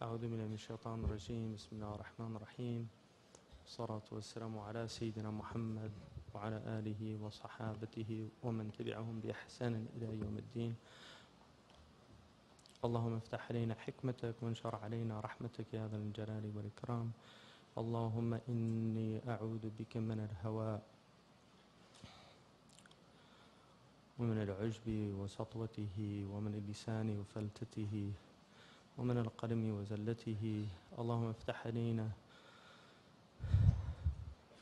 أعوذ بالله من الشيطان الرجيم بسم الله الرحمن الرحيم والصلاة والسلام على سيدنا محمد وعلى آله وصحابته ومن تبعهم بإحسان إلى يوم الدين. اللهم افتح علينا حكمتك وانشر علينا رحمتك يا ذا الجلال والإكرام. اللهم إني أعوذ بك من الهوى ومن العجب وسطوته ومن اللسان وفلتته ومن القلم وزلته. اللهم افتح علينا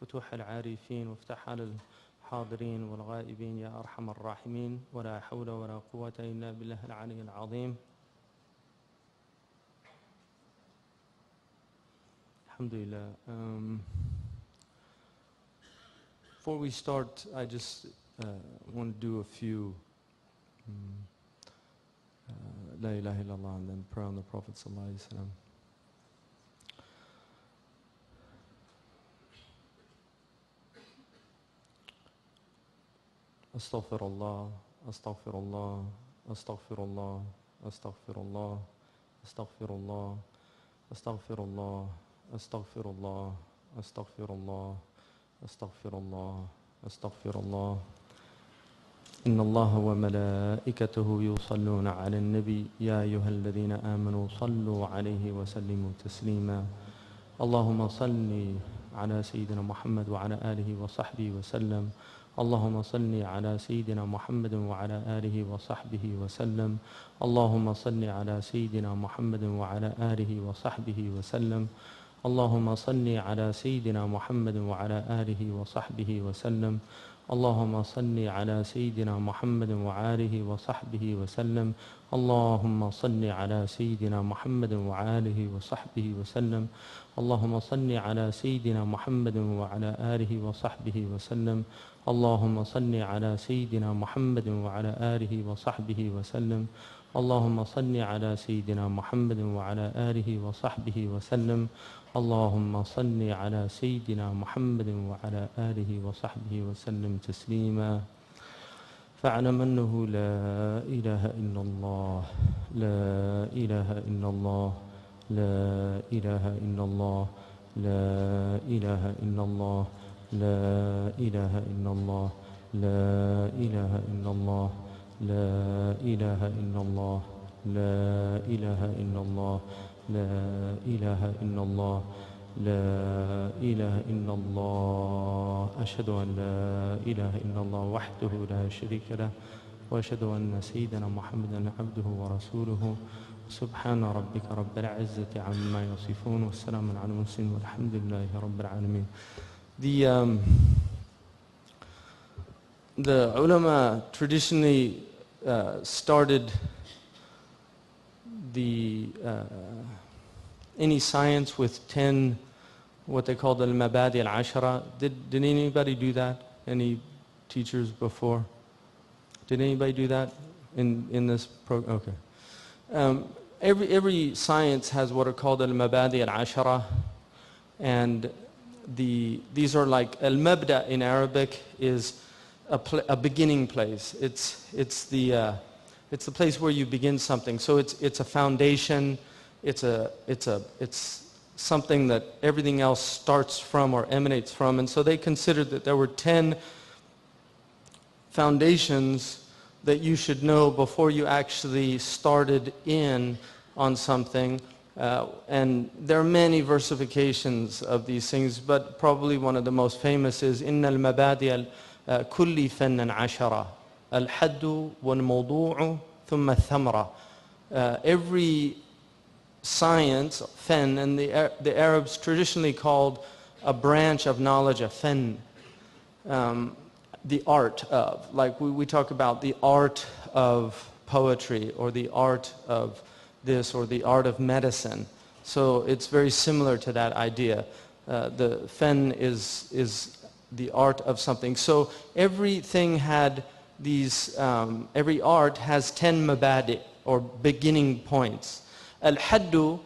فتوح العارفين وافتح على الحاضرين والغائبين يا أرحم الراحمين. ولا حول ولا قوة إلا بالله العلي العظيم. Alhamdulillah. Before we start, I just want to do a few La ilaha illallah and then pray on the Prophet sallallahu alaihi wasallam. Astaghfirullah, astaghfirullah, astaghfirullah, astaghfirullah, astaghfirullah, astaghfirullah, astaghfirullah, astaghfirullah, astaghfirullah, astaghfirullah. إن الله وملائكته يصلون على النبي يا أيها الذين آمنوا صلوا عليه وسلموا تسليما. اللهم صل على سيدنا محمد وعلى آله وصحبه وسلم. اللهم صل على سيدنا محمد وعلى آله وصحبه وسلم. اللهم صل على سيدنا محمد وعلى آله وصحبه وسلم. اللهم صل على سيدنا محمد وعلى آله وصحبه وسلم. اللهم صل على سيدنا محمد وآله وصحبه وسلم. اللهم صل على سيدنا محمد وآله وصحبه وسلم. اللهم صل على سيدنا محمد وعلى آله وصحبه وسلم. اللهم صل على سيدنا محمد وعلى آله وصحبه وسلم. اللهم صل على سيدنا محمد وعلى آله وصحبه وسلم. اللهم صل على سيدنا محمد وعلى آله وصحبه وسلم تسليما. فاعلم أنه لا إله إلا الله، لا إله إلا الله، لا إله إلا الله، لا إله إلا الله، لا إله إلا الله، لا إله إلا الله، لا إله إلا الله، لا إله إلا الله، لا إله إلا الله، لا إله إلا الله. أشهد أن لا إله إلا الله وحده لا شريك له وأشهد أن سيدنا محمدا عبده ورسوله. سبحان ربك رب العزة عما يصفون والسلام على المرسلين والحمد لله رب العالمين. The ulama traditionally started any science with 10 what they called al-mabadi al-ashara. Did anybody do that? Any teachers before? Did anybody do that in this program? Okay. Every science has what are called al-mabadi al-ashara, and these are like al-mabda in Arabic is a beginning place. It's the place where you begin something. So it's a foundation. It's something that everything else starts from or emanates from. And so they considered that there were 10 foundations that you should know before you actually started in on something. And there are many versifications of these things, but probably one of the most famous is إن المبادئ كل فن عشرة الحد والموضوع ثم الثمرة. Every science, fen, and the Arabs traditionally called a branch of knowledge a fen, the art of. Like we talk about the art of poetry or the art of this or the art of medicine. So it's very similar to that idea. The fen is the art of something. So everything had these, every art has 10 mabadi or beginning points. Al-haddu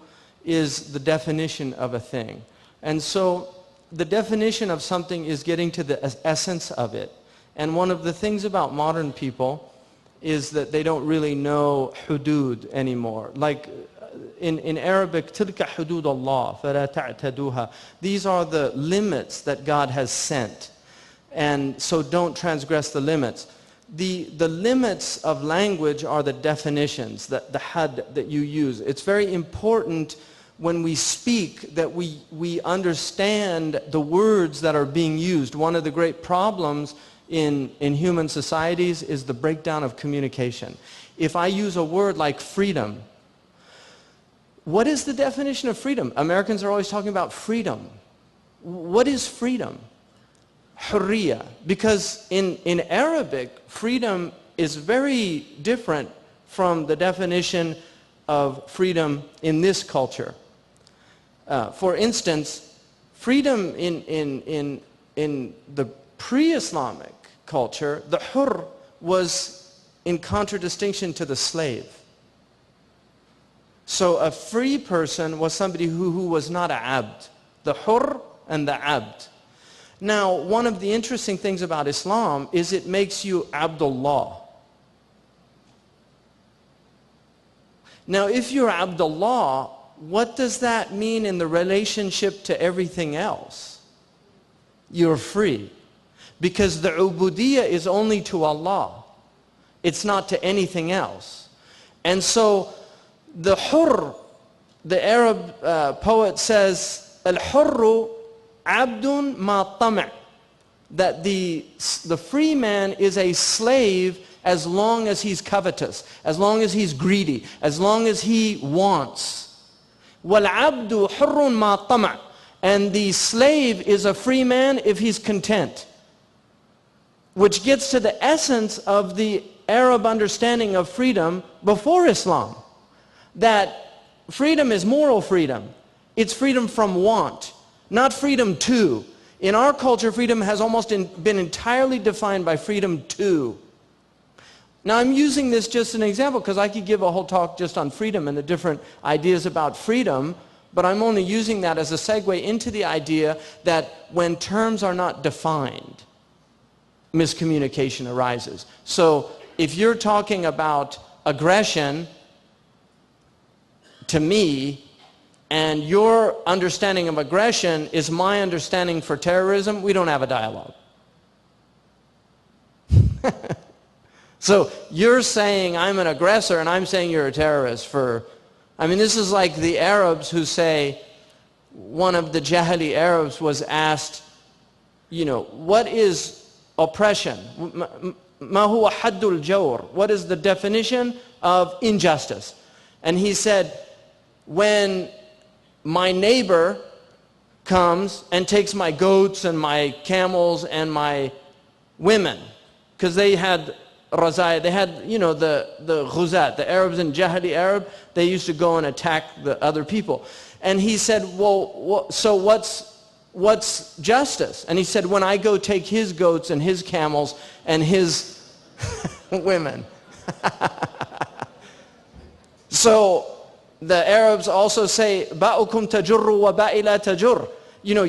is the definition of a thing. And so the definition of something is getting to the essence of it. And one of the things about modern people is that they don't really know hudud anymore. Like in Arabic, تِلْكَ حُدُودَ اللَّهِ فَلَا تَعْتَدُوهَا. These are the limits that God has sent. And so don't transgress the limits. The limits of language are the definitions, the had that you use. It's very important when we speak that we understand the words that are being used. One of the great problems in human societies is the breakdown of communication. If I use a word like freedom, what is the definition of freedom? Americans are always talking about freedom. What is freedom? Hurriya. Because in Arabic, freedom is very different from the definition of freedom in this culture. For instance, freedom in the pre-Islamic culture, the hur was in contradistinction to the slave. So a free person was somebody who was not a abd. The hur and the abd. Now, one of the interesting things about Islam is it makes you Abdullah. Now, if you're Abdullah, what does that mean in the relationship to everything else? You're free. Because the ubudiyya is only to Allah. It's not to anything else. And so, the hurr, the Arab poet says, al-hurru abdun ma tama', that the free man is a slave as long as he's covetous, as long as he's greedy, as long as he wants. Wal-abdu hurrun ma tama', and the slave is a free man if he's content. Which gets to the essence of the Arab understanding of freedom before Islam. That freedom is moral freedom. It's freedom from want, not freedom to. In our culture, freedom has almost been entirely defined by freedom to. Now, I'm using this just an example because I could give a whole talk just on freedom and the different ideas about freedom, but I'm only using that as a segue into the idea that when terms are not defined, miscommunication arises. So if you're talking about aggression to me, and your understanding of aggression is my understanding for terrorism, we don't have a dialogue. So you're saying I'm an aggressor and I'm saying you're a terrorist for, I mean, this is like the Arabs who say, one of the Jahili Arabs was asked, you know, what is oppression? Ma huwa haddul jawr? What is the definition of injustice? And he said, when my neighbor comes and takes my goats and my camels and my women, because they had razaya, they had, you know, the ghuzat, the Arabs in Jahili Arab, they used to go and attack the other people. And he said, well, so what's justice? And he said, when I go take his goats and his camels and his women. So the Arabs also say, ba'ukum tajurru wa ba'ila tajur. You know,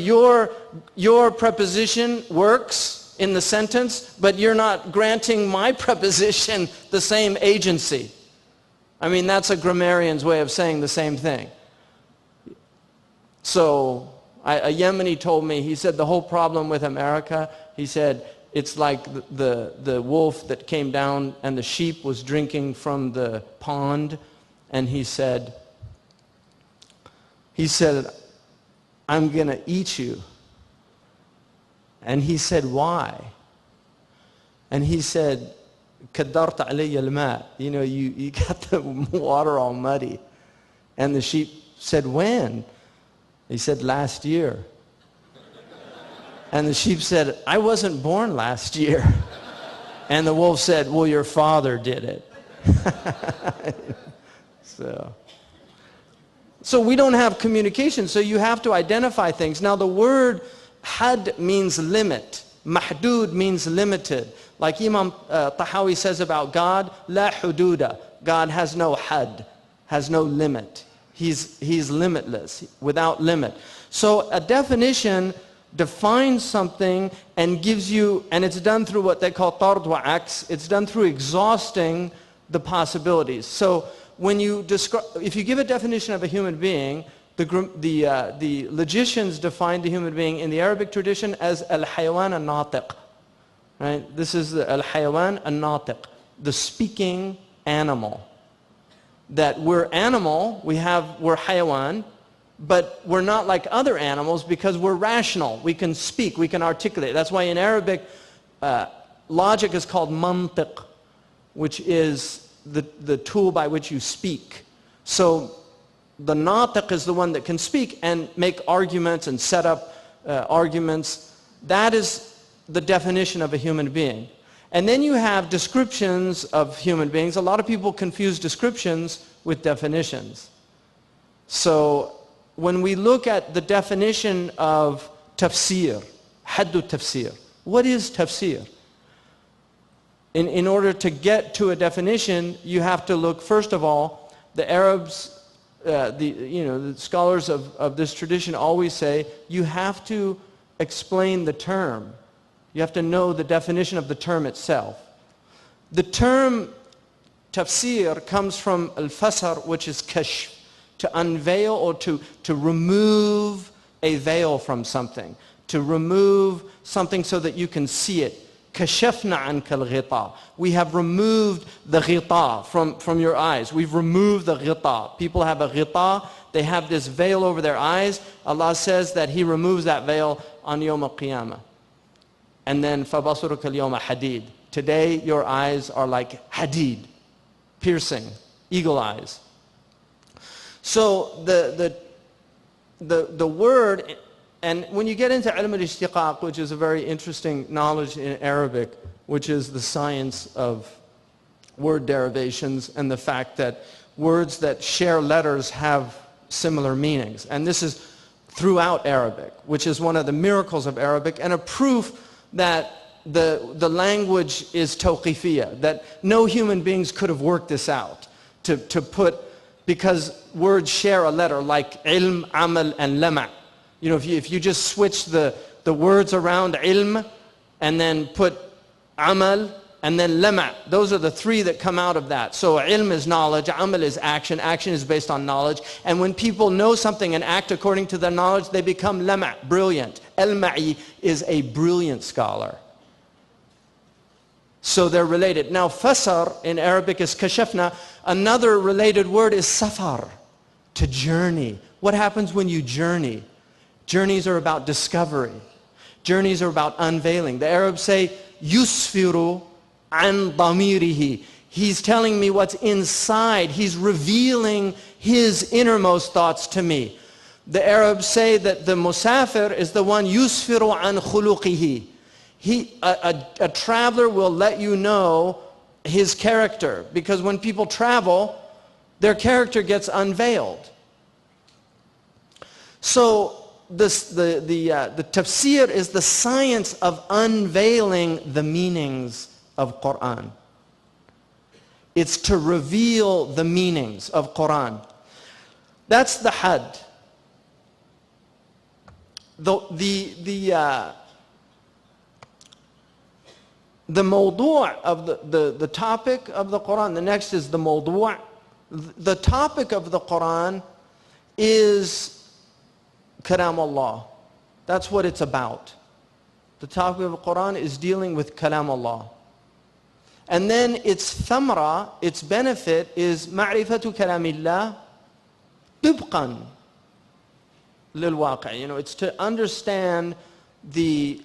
your preposition works in the sentence, but you're not granting my preposition the same agency. I mean, that's a grammarian's way of saying the same thing. So a Yemeni told me, he said the whole problem with America, he said, it's like the wolf that came down and the sheep was drinking from the pond. And he said, I'm going to eat you. And he said, why? And he said, kaddarta alayya al-ma', you know, you got the water all muddy. And the sheep said, when? He said, last year. And the sheep said, I wasn't born last year. And the wolf said, well, your father did it. So we don't have communication, so you have to identify things. Now the word had means limit. Mahdud means limited. Like Imam Tahawi says about God, la hududa. God has no had, has no limit. He's limitless, without limit. So a definition defines something and gives you, and it's done through what they call tard wa aks. It's done through exhausting the possibilities. So when you describe, if you give a definition of a human being, the logicians define the human being in the Arabic tradition as al-hayawan al-natiq. Right? This is the al-hayawan al-natiq, the speaking animal. That we're animal, we're hayawan, but we're not like other animals because we're rational. We can speak, we can articulate. That's why in Arabic, logic is called mantiq, which is the tool by which you speak. So the natiq is the one that can speak and make arguments and set up arguments. That is the definition of a human being. And then you have descriptions of human beings. A lot of people confuse descriptions with definitions. So when we look at the definition of tafsir, haddu tafsir, what is tafsir? In order to get to a definition, you have to look, first of all, the Arabs, the scholars of this tradition always say, you have to explain the term. You have to know the definition of the term itself. The term tafsir comes from al-fasar, which is kashf, to unveil or to remove a veil from something, to remove something so that you can see it. كشفنا عنك الغطاء. We have removed the ghita from your eyes. We've removed the ghita. People have a ghita, they have this veil over their eyes. Allah says that He removes that veil on Yawm al-Qiyamah. And then فَبَصُرُكَ الْيَوْمَ حَدِيد. Today your eyes are like hadid, piercing, eagle eyes. So the word, and when you get into ilm al-ishtiqaq, which is a very interesting knowledge in Arabic, which is the science of word derivations and the fact that words that share letters have similar meanings. And this is throughout Arabic, which is one of the miracles of Arabic and a proof that the language is tawqifiyya, that no human beings could have worked this out to put, because words share a letter like ilm, amal, and lama'. You know, if you just switch the words around ilm and then put amal and then lama', those are the three that come out of that. So ilm is knowledge, amal is action, action is based on knowledge, and when people know something and act according to their knowledge, they become lama', brilliant. Al-ma'i is a brilliant scholar. So they're related. Now fasar in Arabic is kashafna. Another related word is safar, to journey. What happens when you journey? Journeys are about discovery. Journeys are about unveiling. The Arabs say, yusfiru an damirihi. He's telling me what's inside. He's revealing his innermost thoughts to me. The Arabs say that the musafir is the one yusfiru an khuluqihi. A traveler will let you know his character, because when people travel, their character gets unveiled. So the tafsir is the science of unveiling the meanings of Qur'an. It's to reveal the meanings of Qur'an. That's the had. The mawdu' of the topic of the Qur'an, the next is the mawdu'. The topic of the Qur'an is kalam Allah. That's what it's about. The topic of the Qur'an is dealing with kalam Allah. And then its thamra, its benefit is ma'rifatu kalamillah tibqan lil waqi'. You know, it's to understand the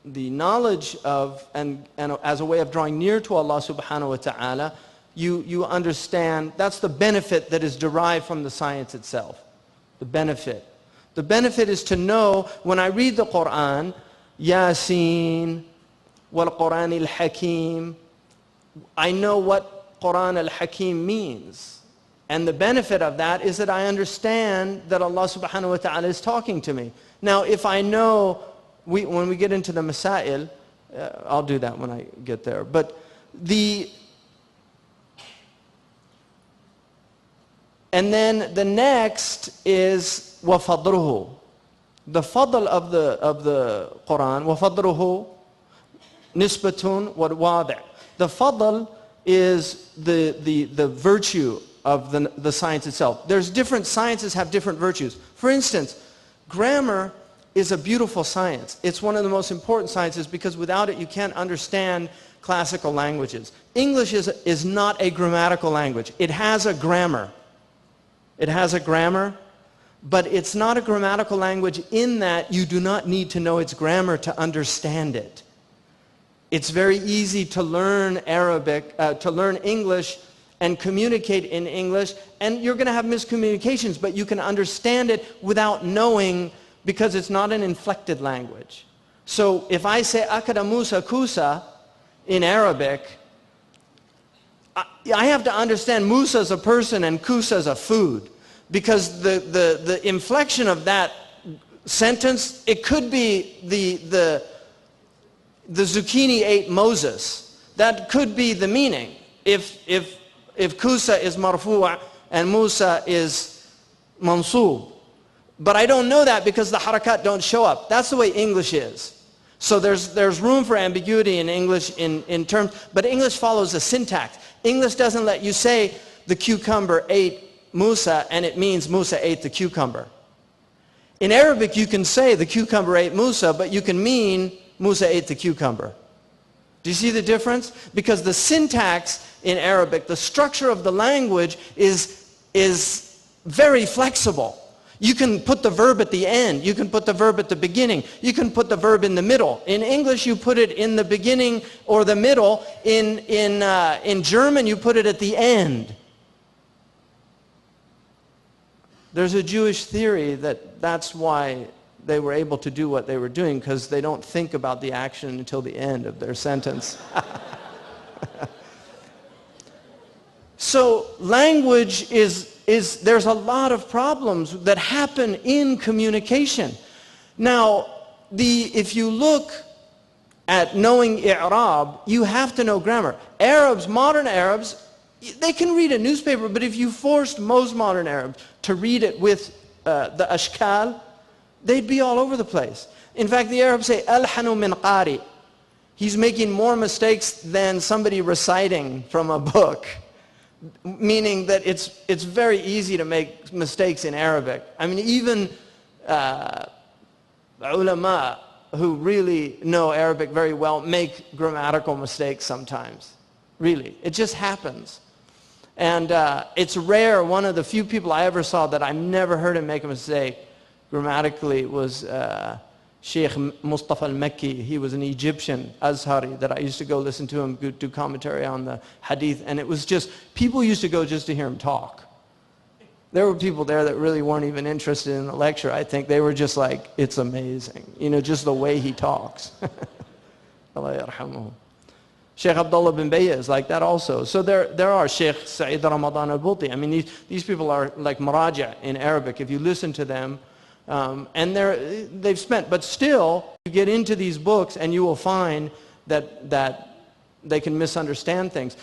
knowledge of, and as a way of drawing near to Allah subhanahu wa ta'ala, you understand, that's the benefit that is derived from the science itself. The benefit. The benefit is to know, when I read the Qur'an, Yasin, wal Qur'an al-Hakim, I know what Qur'an al-Hakim means. And the benefit of that is that I understand that Allah subhanahu wa ta'ala is talking to me. Now, if I know, when we get into the masail, I'll do that when I get there. But and then the next is wafadruhu. The fadl of the Quran, wafadruhu nisbatun wa wadi'. The fadl is the virtue of the science itself. There's different sciences have different virtues. For instance, grammar is a beautiful science. It's one of the most important sciences because without it you can't understand classical languages. English is not a grammatical language. It has a grammar. It has a grammar, but it's not a grammatical language in that you do not need to know its grammar to understand it. It's very easy to learn Arabic, to learn English and communicate in English, and you're going to have miscommunications, but you can understand it without knowing because it's not an inflected language. So if I say akada Musa kusa in Arabic, I have to understand Musa as a person and kusa as a food, because the inflection of that sentence, it could be the zucchini ate Moses. That could be the meaning. If kusa is marfu'a and Musa is mansub. But I don't know that because the harakat don't show up. That's the way English is. So there's room for ambiguity in English in terms, but English follows a syntax. English doesn't let you say the cucumber ate Musa and it means Musa ate the cucumber. In Arabic you can say the cucumber ate Musa, but you can mean Musa ate the cucumber. Do you see the difference? Because the syntax in Arabic, the structure of the language is very flexible. You can put the verb at the end. You can put the verb at the beginning. You can put the verb in the middle. In English, you put it in the beginning or the middle. In German, you put it at the end. There's a Jewish theory that that's why they were able to do what they were doing, because they don't think about the action until the end of their sentence. So language there's a lot of problems that happen in communication. Now, if you look at knowing i'rab, you have to know grammar. Arabs, modern Arabs, they can read a newspaper, but if you forced most modern Arabs to read it with the ashkal, they'd be all over the place. In fact, the Arabs say, alhanu min qari. He's making more mistakes than somebody reciting from a book. Meaning that it's very easy to make mistakes in Arabic. I mean, even ulama who really know Arabic very well make grammatical mistakes sometimes. Really, it just happens. And it's rare. One of the few people I ever saw that I never heard him make a mistake grammatically was Shaykh Mustafa al-Makki. He was an Egyptian Azhari that I used to go listen to him do commentary on the hadith, and it was just, people used to go just to hear him talk. There were people there that really weren't even interested in the lecture. I think they were just like, it's amazing, you know, just the way he talks. Allah yarhamuhu. Shaykh Abdullah bin Bayya is like that also. So there are Shaykh Sa'id Ramadan al-Buti. I mean, these people are like maraja in Arabic. If you listen to them, and they've spent, but still, you get into these books and you will find that they can misunderstand things.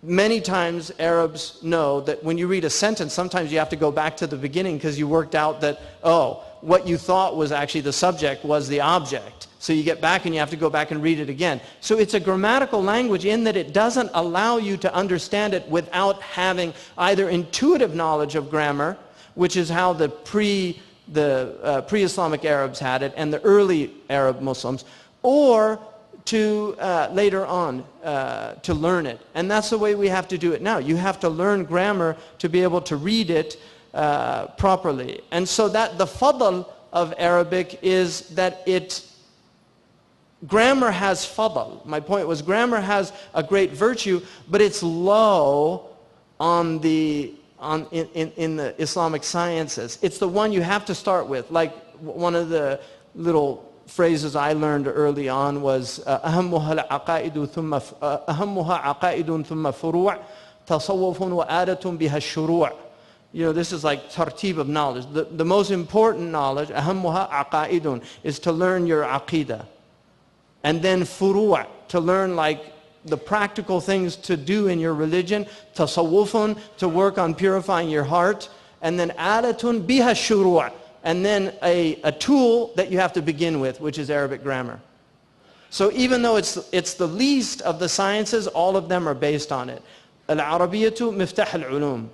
Many times Arabs know that when you read a sentence, sometimes you have to go back to the beginning because you worked out that, oh, what you thought was actually the subject was the object. So you get back and you have to go back and read it again. So it's a grammatical language in that it doesn't allow you to understand it without having either intuitive knowledge of grammar, which is how the pre-Islamic Arabs had it, and the early Arab Muslims, or to later on to learn it. And that's the way we have to do it now. You have to learn grammar to be able to read it properly. And so that the fadl of Arabic is that grammar has fadl. My point was grammar has a great virtue, but it's low in the Islamic sciences. It's the one you have to start with. Like one of the little phrases I learned early on was أهمها عقائد ثم فروع تصوف وآدة بها الشروع. You know, this is like tartib of knowledge. The most important knowledge, أهمها عقائد, is to learn your aqidah. And then فروع, to learn like the practical things to do in your religion, tasawwufun, to work on purifying your heart, and then alatun biha shuru', and then a tool that you have to begin with, which is Arabic grammar. So even though it's the least of the sciences, all of them are based on it. Al-Arabiyyatu miftah al-ulum.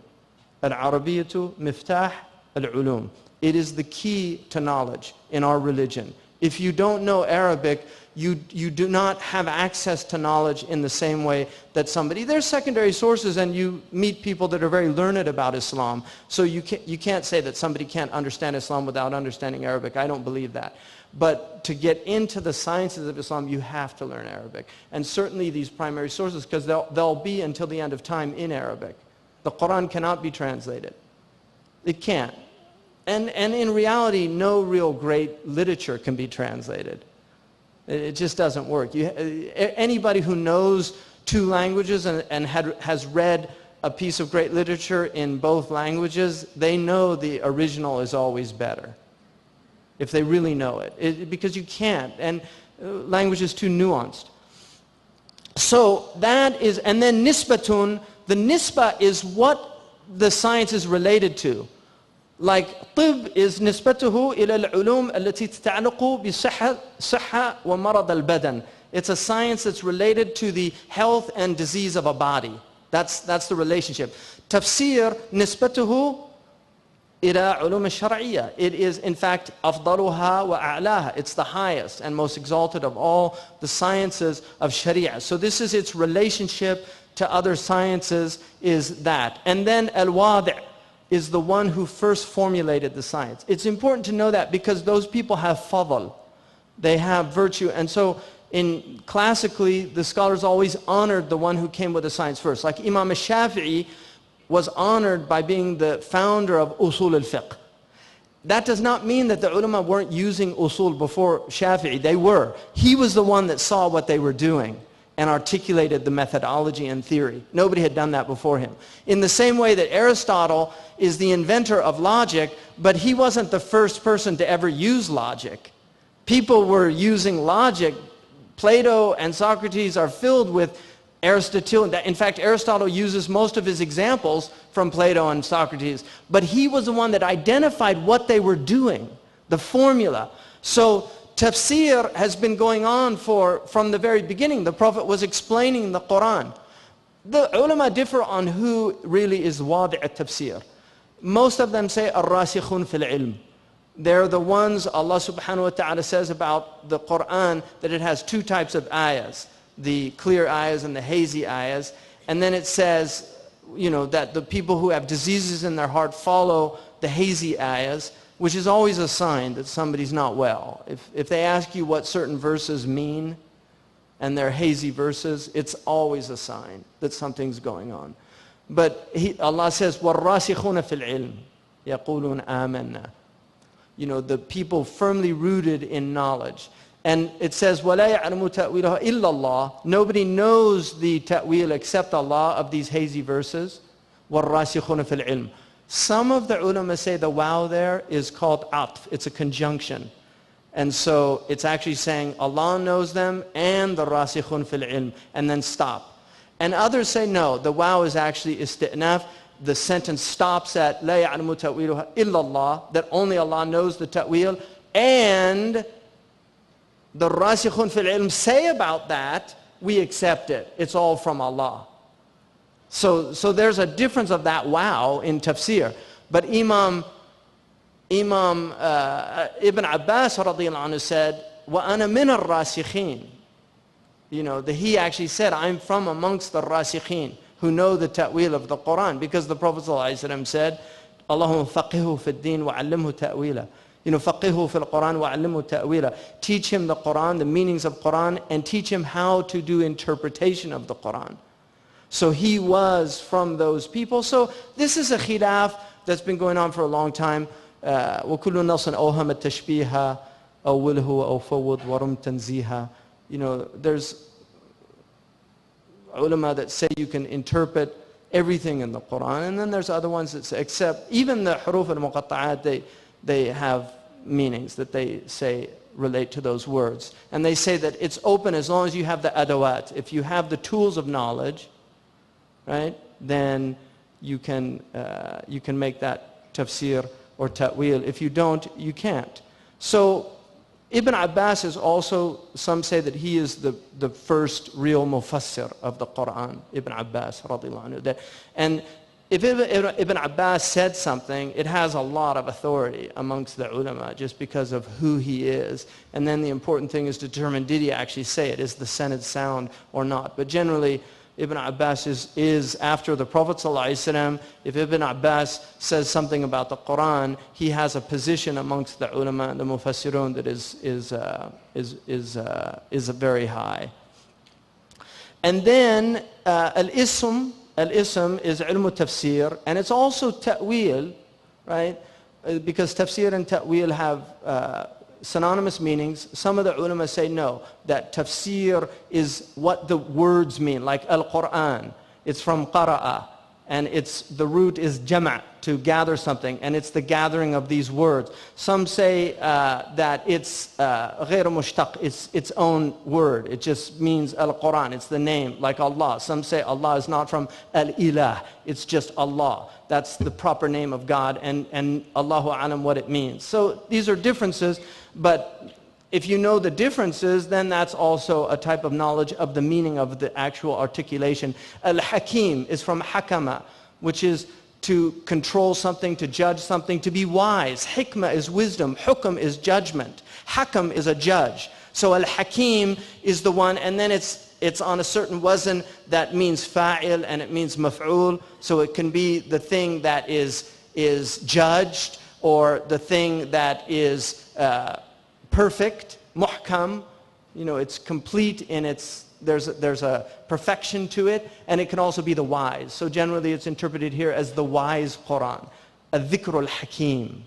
Al-Arabiyyatu miftah al-ulum. It is the key to knowledge in our religion. If you don't know Arabic, you do not have access to knowledge in the same way that somebody. There's secondary sources, and you meet people that are very learned about Islam. So you can't say that somebody can't understand Islam without understanding Arabic. I don't believe that. But to get into the sciences of Islam, you have to learn Arabic. And certainly these primary sources, because they'll be until the end of time in Arabic. The Qur'an cannot be translated. It can't. And in reality, no real great literature can be translated. It just doesn't work. Anybody who knows two languages and has read a piece of great literature in both languages, they know the original is always better, if they really know it, because you can't, and language is too nuanced. So that is, and then nisbatun, the nisba is what the science is related to. Like طب is نسبته إلى العلوم التي تتعلق بصحة ومرض البدن. It's a science that's related to the health and disease of a body. That's the relationship. Tafsir نسبته إلى علوم الشرعية. It is in fact أفضلها وأعلاها. It's the highest and most exalted of all the sciences of Sharia. So this is its relationship to other sciences, is that. And then al-wadi' is the one who first formulated the science. It's important to know that because those people have fadl. They have virtue. And so classically, the scholars always honored the one who came with the science first. Like Imam al-Shafi'i was honored by being the founder of usul al-fiqh. That does not mean that the ulama weren't using usul before Shafi'i. They were. He was the one that saw what they were doing and articulated the methodology and theory. Nobody had done that before him. In the same way that Aristotle is the inventor of logic, but he wasn't the first person to ever use logic. People were using logic. Plato and Socrates are filled with Aristotelian. In fact, Aristotle uses most of his examples from Plato and Socrates. But he was the one that identified what they were doing, the formula. So tafsir has been going on from the very beginning. The Prophet was explaining the Qur'an. The ulama differ on who really is wadi' al-tafsir. Most of them say ar-rasikhun fil ilm. They're the ones Allah subhanahu wa ta'ala says about the Qur'an that it has two types of ayahs, the clear ayahs and the hazy ayahs. And then it says, that the people who have diseases in their heart follow the hazy ayahs, which is always a sign that somebody's not well. If they ask you what certain verses mean, and they're hazy verses, it's always a sign that something's going on. But Allah says, وَالرَّاسِخُونَ فِي الْعِلْمِ يَقُولُونَ آمَنَّا. The people firmly rooted in knowledge. And it says, وَلَا يَعْلَمُ تَأْوِيلَهُ إِلَّا اللَّهِ. Nobody knows the ta'wil except Allah of these hazy verses. وَالرَّاسِخُونَ فِي الْعِلْمِ. Some of the ulama say the wow there is called atf. It's a conjunction. And so it's actually saying Allah knows them and the rasikhun fil ilm, and then stop. And others say no, the wow is actually isti'naf. The sentence stops at la ya'lamu ta'wiluha illa Allah, that only Allah knows the ta'wil, and the rasikhun fil ilm say about that, we accept it. It's all from Allah. So there's a difference of that wow in tafsir. But Imam Ibn Abbas radiyallahu anhu said, وَأَنَا مِنَ الرَّاسِخِينَ. He actually said, I'm from amongst the rasikhin who know the ta'wil of the Qur'an, because the Prophet ﷺ said, Allahumma faqihu fi ad-din wa 'allimhu ta'wila. Faqihu fil Qur'an wa 'allimhu ta'wila. Teach him the Qur'an, the meanings of Qur'an, and teach him how to do interpretation of the Qur'an. So he was from those people. So this is a khilaf that's been going on for a long time. وَكُلُّ نَصٍ أَوْهَمَ التَّشْبِيهَ أَوْوِلْهُ وَأَوْفَوِّضْ وَرُمْ تَنْزِيهَ. There's ulama that say you can interpret everything in the Qur'an, and then there's other ones that say, except even the huruf al-muqatta'at, they have meanings that they say relate to those words. And they say that it's open as long as you have the adawat. If you have the tools of knowledge, right, then you can make that tafsir or ta'wil. If you don't, you can't. So Ibn Abbas is also, some say that he is the first real mufassir of the Qur'an, Ibn Abbas radiyallahu anhu. And if Ibn Abbas said something, it has a lot of authority amongst the ulama just because of who he is. And then the important thing is to determine, did he actually say it? Is the sanad sound or not? But generally, Ibn Abbas is after the Prophet ﷺ. If Ibn Abbas says something about the Qur'an, he has a position amongst the ulama and the mufassirun that is very high. And then al-ism is ilm tafsir, and it's also ta'wil, right? Because tafsir and ta'wil have synonymous meanings. Some of the ulama say no, that tafsir is what the words mean, like al-Qur'an. It's from qara'a, and the root is jama', to gather something, and it's the gathering of these words. Some say that it's غير mushtaq, it's its own word. It just means al-Qur'an, it's the name, like Allah. Some say Allah is not from al-ilah, it's just Allah. That's the proper name of God, and Allahu alam what it means. So these are differences, but if you know the differences, then that's also a type of knowledge of the meaning of the actual articulation. Al-Hakim is from hakama, which is to control something, to judge something, to be wise. Hikmah is wisdom. Hukm is judgment. Hakam is a judge. So Al-Hakim is the one, and then it's on a certain wazn that means fa'il and it means maf'ul. So it can be the thing that is judged, or the thing that is perfect, muhkam. You know, it's complete in its, there's a perfection to it, and it can also be the wise. So generally it's interpreted here as the wise Qur'an, al-dhikr al-hakim,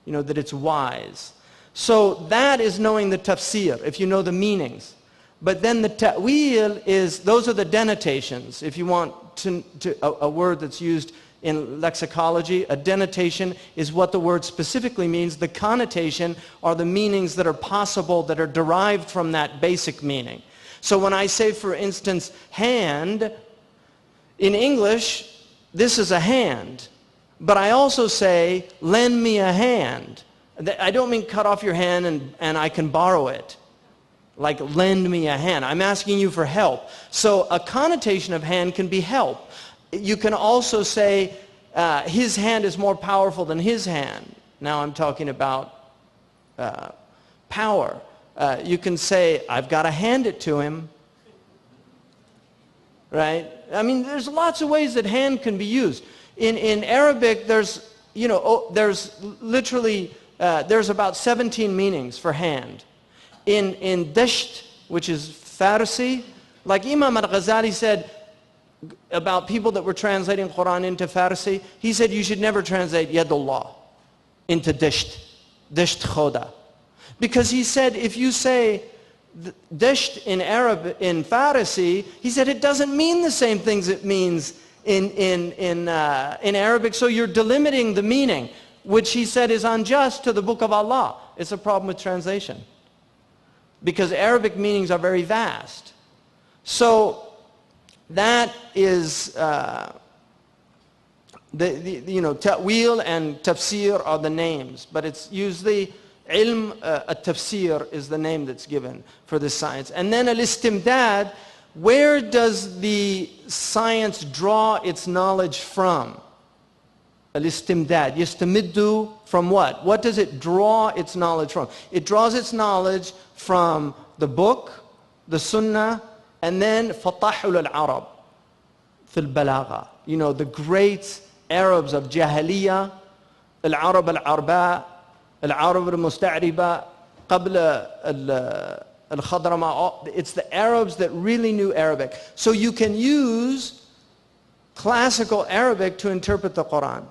you know, that it's wise. So that is knowing the tafsir, if you know the meanings. But then the ta'wil is, those are the denotations. If you want a word that's used in lexicology, a denotation is what the word specifically means. The connotation are the meanings that are possible, that are derived from that basic meaning. So when I say, for instance, hand, in English, this is a hand. But I also say, lend me a hand. I don't mean cut off your hand and I can borrow it. Like, lend me a hand. I'm asking you for help. So a connotation of hand can be help. You can also say, his hand is more powerful than his hand. Now I'm talking about power. You can say, I've got to hand it to him. Right? I mean, there's lots of ways that hand can be used. In Arabic, there's literally, there's about 17 meanings for hand. In dasht, which is Farsi, like Imam al-Ghazali said about people that were translating Qur'an into Farsi, he said you should never translate Yadullah into dasht khoda. Because he said if you say dasht in Farsi, he said it doesn't mean the same things it means in Arabic, so you're delimiting the meaning, which he said is unjust to the Book of Allah. It's a problem with translation, because Arabic meanings are very vast. So that is, ta'wil and tafsir are the names, but it's usually ilm al-tafsir is the name that's given for this science. And then al-istimdad, where does the science draw its knowledge from? Al-istimdad, yastamiddu from what? What does it draw its knowledge from? It draws its knowledge from the book, the sunnah, and then fatahul al-Arab fil balagha. You know, the great Arabs of Jahiliyyah, al-Arab al-Arba, al-Arab al-Musta'riba, qabla al-Khadrama. It's the Arabs that really knew Arabic. So you can use classical Arabic to interpret the Qur'an.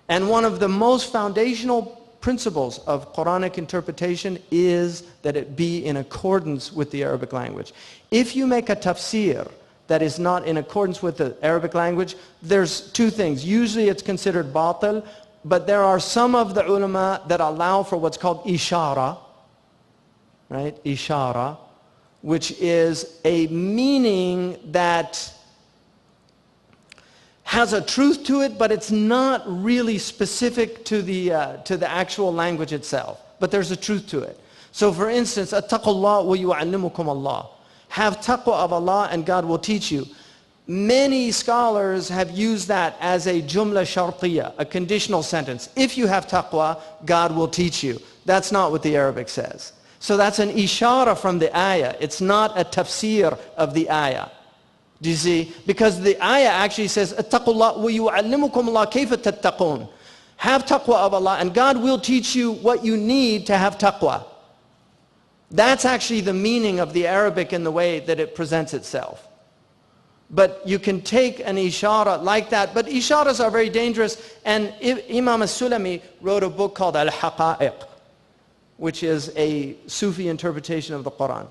And one of the most foundational principles of Quranic interpretation is that it be in accordance with the Arabic language. If you make a tafsir that is not in accordance with the Arabic language, there's two things. Usually it's considered batil, but there are some of the ulama that allow for what's called ishara, right? Ishara, which is a meaning that has a truth to it, but it's not really specific to the actual language itself. But there's a truth to it. So for instance, attaqullah wa yu'allimukum Allah. Have taqwa of Allah and God will teach you. Many scholars have used that as a jumla shartiyya, a conditional sentence. If you have taqwa, God will teach you. That's not what the Arabic says. So that's an ishara from the ayah. It's not a tafsir of the ayah. Do you see? Because the ayah actually says, "Attaqullah wa yu'allimukum Allah kayfa tattaqun." Have taqwa of Allah, and God will teach you what you need to have taqwa. That's actually the meaning of the Arabic in the way that it presents itself. But you can take an ishara like that, but isharas are very dangerous. And Imam as-Sulami wrote a book called Al-Haqa'iq, which is a Sufi interpretation of the Qur'an.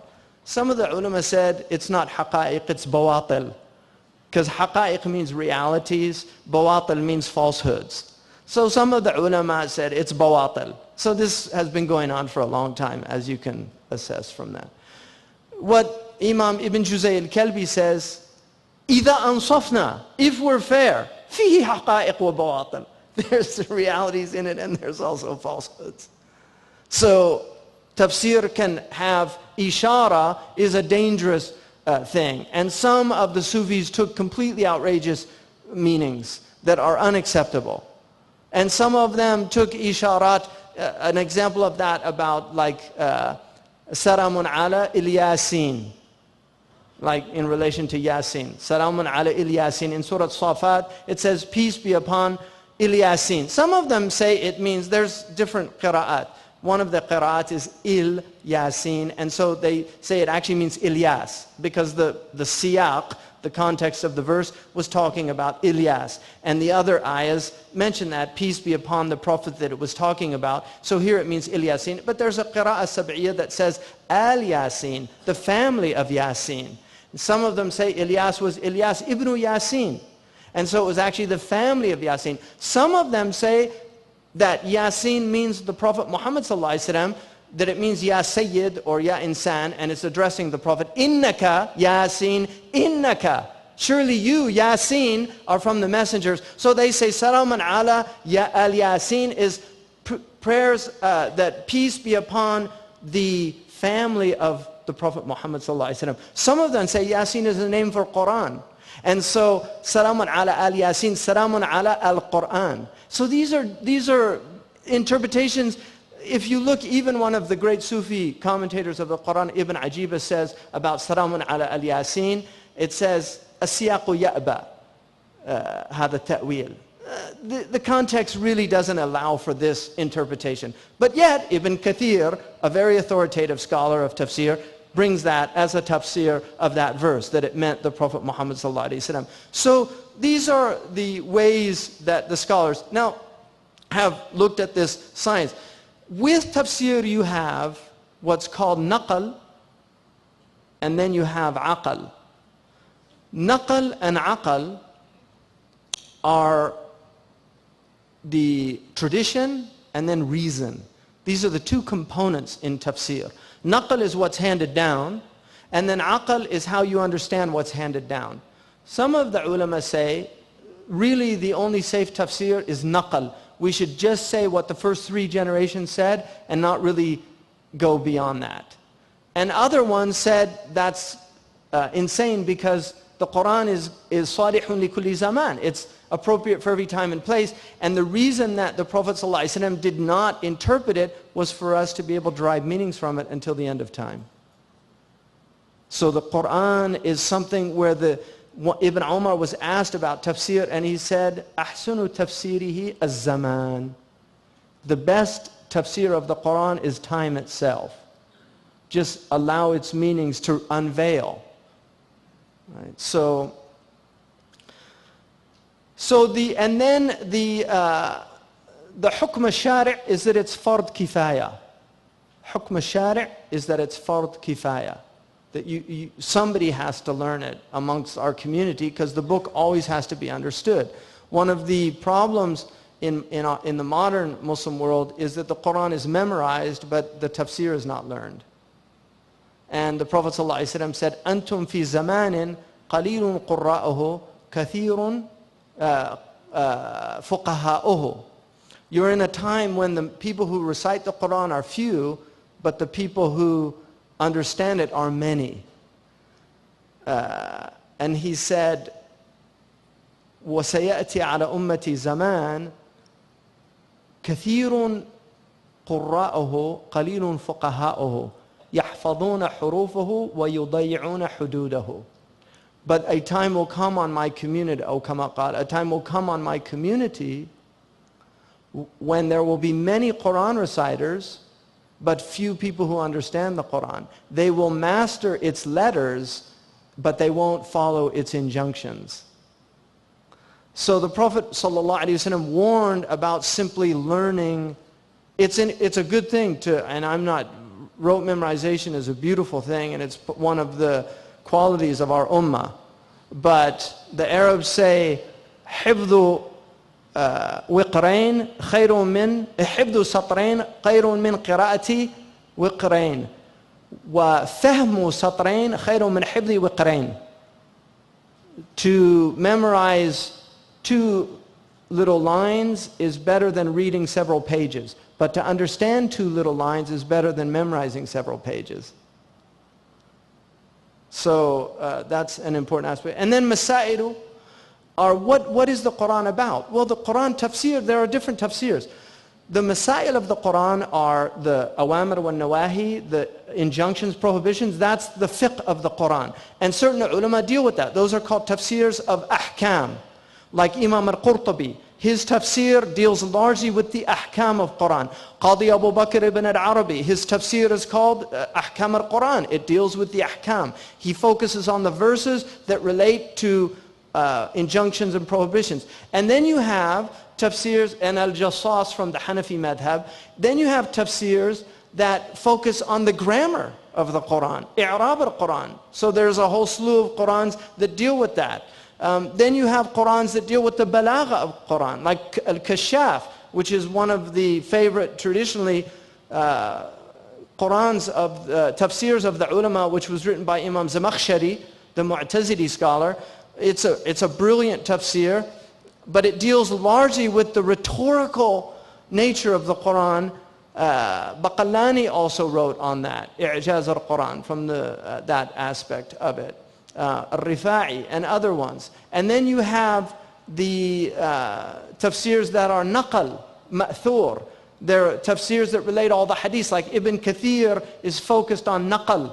Some of the ulama said it's not haqa'iq, it's bawatil. Because haqa'iq means realities, bawatil means falsehoods. So some of the ulama said it's bawatil. So this has been going on for a long time, as you can assess from that. What Imam Ibn Juzay al-Kalbi says, إِذَا أَنصَفْنَا, if we're fair, فِيهِ حَقَائِقْ وَبَوَاطِلْ. There's realities in it and there's also falsehoods. So tafsir can have ishara is a dangerous thing. And some of the Sufis took completely outrageous meanings that are unacceptable. And some of them took isharat, an example of that about like Saramun ala Ilyasin, like in relation to Yasin. Saramun ala Ilyasin. In Surah Safat, it says, peace be upon Ilyasin. Some of them say it means, there's different qira'at. One of the qira'at is Il Yasin, and so they say it actually means Ilyas, because the siyaq, the context of the verse, was talking about Ilyas. And the other ayahs mention that, peace be upon the prophet that it was talking about. So here it means Ilyasin. But there's a qira'ah sab'iyah that says Al Yasin, the family of Yasin. And some of them say Ilyas was Ilyas ibn Yasin. And so it was actually the family of Yasin. Some of them say that Yasin means the Prophet Muhammad sallallahu alaihi wasallam, that it means Ya Sayyid or Ya Insan, and it's addressing the Prophet. Innaka Yasin, innaka. Surely you, Yasin, are from the messengers. So they say Salaman ala al Yasin is prayers that peace be upon the family of the Prophet Muhammad sallallahu alaihi wasallam. Some of them say Yasin is a name for Qur'an. And so Salamun ala al Yasin, Salamun ala al Qur'an. So these are interpretations. If you look, even one of the great Sufi commentators of the Qur'an, Ibn Ajiba, says about Salamun ala al Yasin, it says, As-siyaqu ya'ba, hada ta'wil. The context really doesn't allow for this interpretation. But yet, Ibn Kathir, a very authoritative scholar of tafsir, brings that as a tafsir of that verse, that it meant the Prophet Muhammad sallallahu alaihi wasallam. So these are the ways that the scholars now have looked at this science. With tafsir you have what's called naqal, and then you have aqal. Naqal and aqal are the tradition and then reason. These are the two components in tafsir. Naqal is what's handed down, and then aqal is how you understand what's handed down. Some of the ulama say, really the only safe tafsir is naqal. We should just say what the first 3 generations said and not really go beyond that. And other ones said that's insane, because the Qur'an is salihun li kulli zaman. It's appropriate for every time and place. And the reason that the Prophet ﷺ did not interpret it was for us to be able to derive meanings from it until the end of time. So the Qur'an is something where Ibn Umar was asked about tafsir, and he said, Ahsunu tafsirihi az-zaman. The best tafsir of the Qur'an is time itself. Just allow its meanings to unveil. Right? And then the hukm al-shari' is that it's fard kifaya. Hukm al-shari' is that it's fard kifaya. That somebody has to learn it amongst our community, because the book always has to be understood. One of the problems in the modern Muslim world is that the Quran is memorized, but the tafsir is not learned. And the Prophet ﷺ said, "Antum fi zamanin qalilun qurra'uhu, kathirun fuqaha'uhu." You're in a time when the people who recite the Quran are few, but the people who understand it are many. And he said, وسيأتي على أمتي زمان كثير قراءه قليل فقهاؤه يحفظون حروفه ويضيعون حدوده. But a time will come on my community, أو كما قال, a time will come on my community when there will be many Quran reciters, but few people who understand the Quran. They will master its letters, but they won't follow its injunctions. So the Prophet ﷺ warned about simply learning. It's a good thing to, and rote memorization is a beautiful thing, and it's one of the qualities of our ummah. But the Arabs say, حفظ وقرين خير من حفظ سطرين خير من قراءة وقرين وفهم سطرين خير من حفظ وقرين. To memorize 2 little lines is better than reading several pages, but to understand 2 little lines is better than memorizing several pages. So that's an important aspect. And then masailu are what is the Quran about? Well, the Quran tafsir, there are different tafsirs. The masail of the Quran are the awamir wa nawahi, the injunctions, prohibitions. That's the fiqh of the Quran. And certain ulama deal with that. Those are called tafsirs of ahkam. Like Imam al-Qurtubi, his tafsir deals largely with the ahkam of Quran. Qadi Abu Bakr ibn al-Arabi, his tafsir is called ahkam al-Quran. It deals with the ahkam. He focuses on the verses that relate to injunctions and prohibitions. And then you have tafsirs and al-Jassas from the Hanafi madhab. Then you have tafsirs that focus on the grammar of the Quran, i'rab al-Quran. So there's a whole slew of Qurans that deal with that. Then you have Qurans that deal with the balagha of Quran, like Al-Kashaf, which is one of the favorite traditionally Qurans of tafsirs of the ulama, which was written by Imam Zamakhshari, the Mu'tazili scholar. It's a brilliant tafsir, but it deals largely with the rhetorical nature of the Quran. Baqallani also wrote on that, I'jaz al-Quran, from that aspect of it. Al-Rifa'i and other ones. And then you have the tafsirs that are naqal, ma'thur. They're tafsirs that relate all the hadiths, like Ibn Kathir is focused on naqal.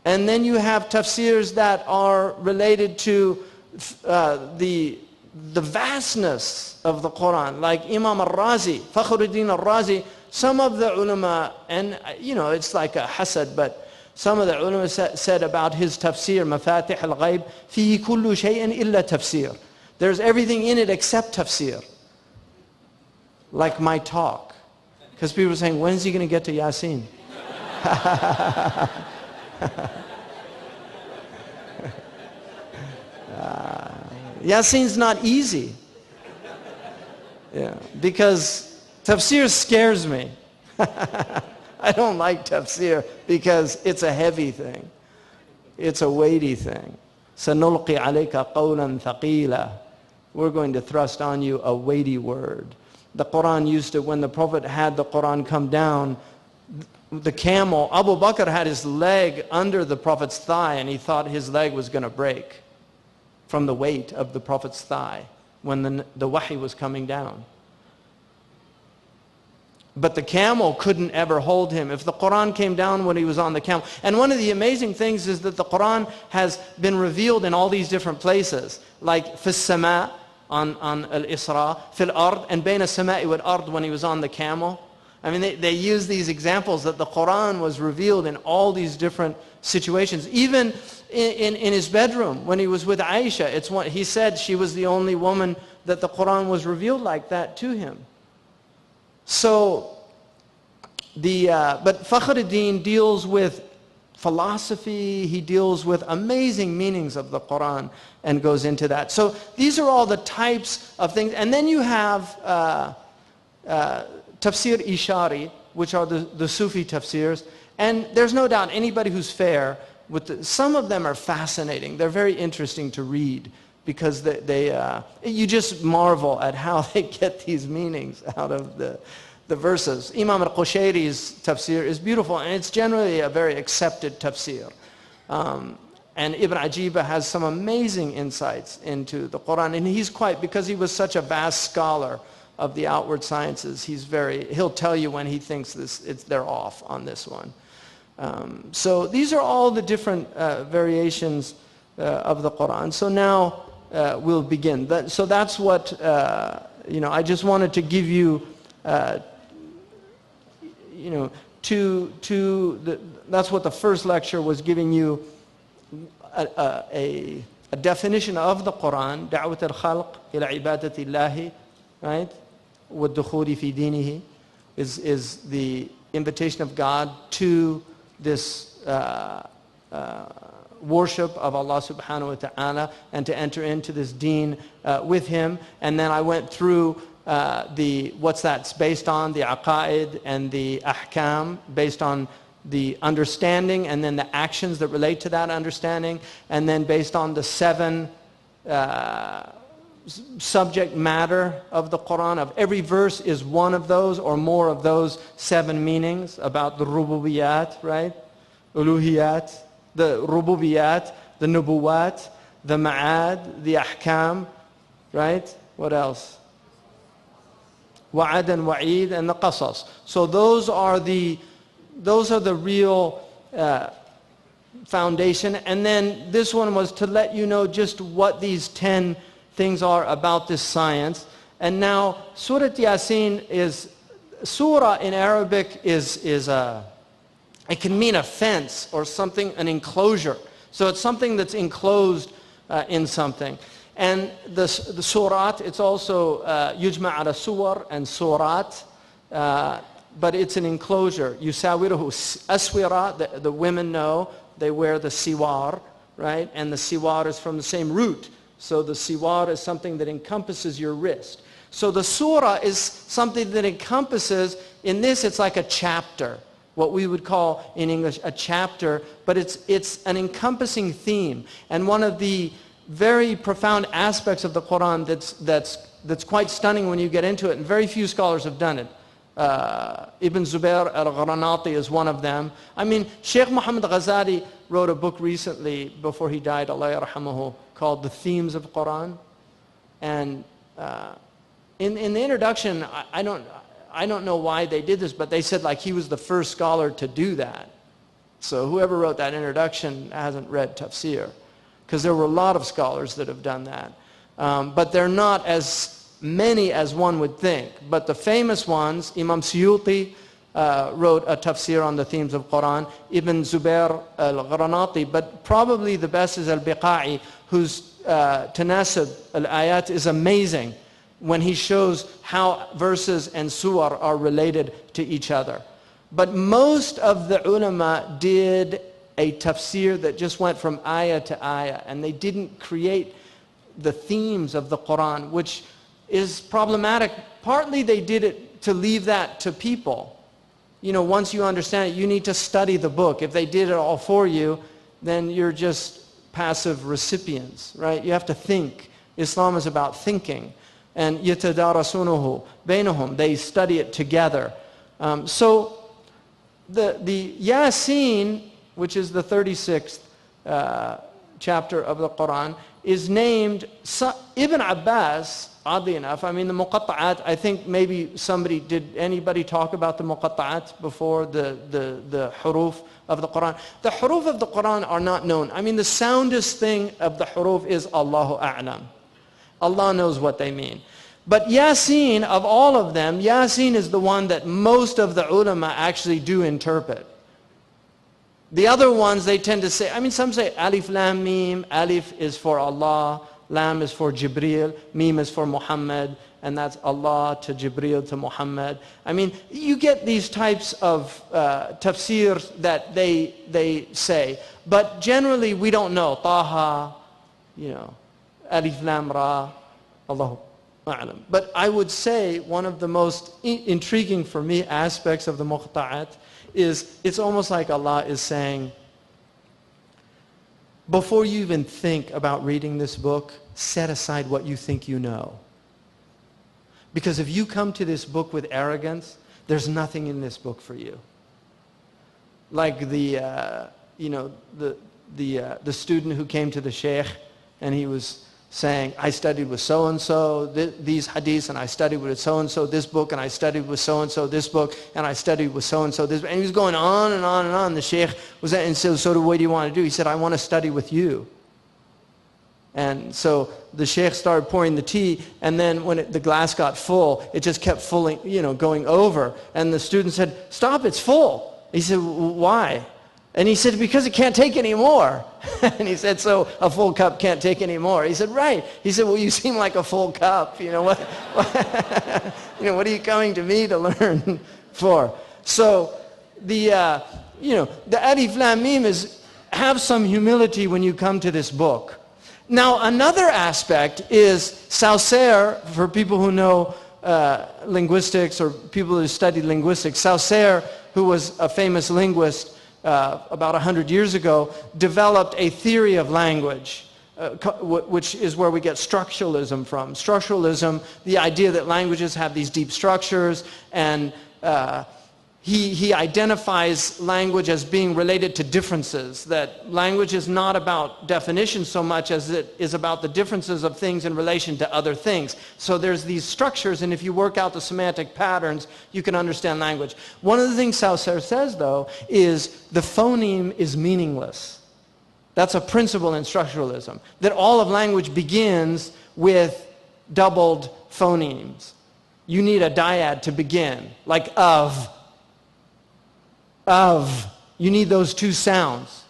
And then you have tafsirs that are related to the vastness of the Quran, like Imam al-Razi, Fakhruddin al-Razi. Some of the ulama, and it's like a hasad, but some of the ulama said about his tafsir, Mafatih al-Ghaib, فيه كل شيء إلا تفسير. There's everything in it except tafsir. Like my talk. Because people are saying, when's he going to get to Yasin? Yasin's not easy. Yeah, because tafsir scares me. I don't like tafsir because it's a heavy thing. It's a weighty thing. سَنُلْقِي عَلَيْكَ قَوْلًا ثَقِيلًا. We're going to thrust on you a weighty word. The Quran used to, when the Prophet had the Quran come down, the camel, Abu Bakr had his leg under the Prophet's thigh, and he thought his leg was going to break from the weight of the Prophet's thigh when the wahi was coming down. But the camel couldn't ever hold him. If the Quran came down when he was on the camel. And one of the amazing things is that the Quran has been revealed in all these different places. Like fi sama on al-Isra, fil ard, and bayna samai wal ard when he was on the camel. I mean, they use these examples that the Quran was revealed in all these different situations. Even in his bedroom when he was with Aisha, he said she was the only woman that the Quran was revealed like that to him. So, but Fakhruddin deals with philosophy, he deals with amazing meanings of the Quran and goes into that. So these are all the types of things. And then you have tafsir ishari, which are the Sufi tafsirs. And there's no doubt anybody who's fair, some of them are fascinating. They're very interesting to read because you just marvel at how they get these meanings out of the verses. Imam al-Qushayri's tafsir is beautiful, and it's generally a very accepted tafsir. And Ibn Ajiba has some amazing insights into the Qur'an. And he's quite, because he was such a vast scholar of the outward sciences, he'll tell you when he thinks they're off on this one. So these are all the different variations of the Qur'an. So now we'll begin. So that's what, I just wanted to give you, that's what the first lecture was, giving you a definition of the Qur'an, دعوة الخلق إلى عبادة الله, right? والدخول في دينه is the invitation of God to this worship of Allah subhanahu wa ta'ala, and to enter into this deen with Him. And then I went through what's that's based on, the aqaid and the ahkam, based on the understanding, and then the actions that relate to that understanding, and then based on the 7 subject matter of the Qur'an. Of every verse is one of those or more of those 7 meanings about the rububiyat, right? Uluhiyat, the rububiyat, the nubuwat, the ma'ad, the ahkam, right? What else? Wa'ad and wa'id, and the qasas. So those are the real foundation. And then this one was to let you know just what these 10 things are about this science. And now Surah Yasin is, surah in Arabic it can mean a fence or something, an enclosure. So it's something that's enclosed in something. And the surat, it's also yujma' ala suwar and surat, but it's an enclosure. Yusawiruhu aswira, the women know, they wear the siwar, right? And the siwar is from the same root. So the siwar is something that encompasses your wrist. So the surah is something that encompasses, in this it's like a chapter, what we would call in English a chapter, but it's an encompassing theme. And one of the very profound aspects of the Qur'an that's quite stunning when you get into it, and very few scholars have done it. Ibn Zubair al-Granati is one of them. I mean, Shaykh Muhammad Ghazali wrote a book recently, before he died, Allah yarhamuhu, called The Themes of Qur'an. And in the introduction, I don't know why they did this, but they said like he was the first scholar to do that. So whoever wrote that introduction hasn't read tafsir, because there were a lot of scholars that have done that. But they're not as many as one would think. But the famous ones, Imam Suyuti wrote a tafsir on the themes of Qur'an, Ibn Zubair al-Granati, but probably the best is al-Biqa'i, whose tanasib al-ayat is amazing when he shows how verses and surah are related to each other. But most of the ulama did a tafsir that just went from ayah to ayah, and they didn't create the themes of the Qur'an, which is problematic. Partly they did it to leave that to people. Once you understand it, you need to study the book. If they did it all for you, then you're just passive recipients, right? You have to think. Islam is about thinking. And يَتَدَارَسُونَهُ بَيْنَهُمْ, they study it together. So the Yasin, which is the 36th chapter of the Qur'an, is named Ibn Abbas. Oddly enough, I mean the muqatta'at, I think maybe did anybody talk about the muqatta'at before, the huruf of the Qur'an? The huruf of the Qur'an are not known. I mean the soundest thing of the huruf is Allahu A'lam. Allah knows what they mean. But Yasin, of all of them, Yasin is the one that most of the ulama actually do interpret. The other ones, they tend to say, I mean some say Alif Lam Mim, Alif is for Allah, Lam is for Jibreel, Mim is for Muhammad, and that's Allah to Jibreel to Muhammad. I mean, you get these types of tafsirs that they say, but generally we don't know. Taha, Alif Lam Ra, Allahu A'lam. But I would say one of the most intriguing for me aspects of the muqta'at is it's almost like Allah is saying, before you even think about reading this book, set aside what you think you know. Because if you come to this book with arrogance, there's nothing in this book for you. Like the the student who came to the Shaykh, and he was saying, I studied with so-and-so these hadiths, and I studied with so-and-so this book, and I studied with so-and-so this book, and I studied with so-and-so this book. And he was going on and on and on. The Shaykh was, and so what do you want to do? He said, I want to study with you. And so the Shaykh started pouring the tea, and then when the glass got full, it just kept fully, going over. And the student said, stop, it's full. He said, why? And he said, because it can't take any more. And he said, so a full cup can't take any more. He said, right. He said, well, you seem like a full cup. What are you coming to me to learn for? So the Alif Lam Mim is, have some humility when you come to this book. Now, another aspect is Saussure, for people who know linguistics or people who study linguistics. Saussure, who was a famous linguist, about 100 years ago, developed a theory of language, which is where we get structuralism from. Structuralism, the idea that languages have these deep structures, and he identifies language as being related to differences, that language is not about definition so much as it is about the differences of things in relation to other things. So there's these structures, and if you work out the semantic patterns, you can understand language. One of the things Saussure says, though, is the phoneme is meaningless. That's a principle in structuralism, that all of language begins with doubled phonemes. You need a dyad to begin, like of. You need those two sounds.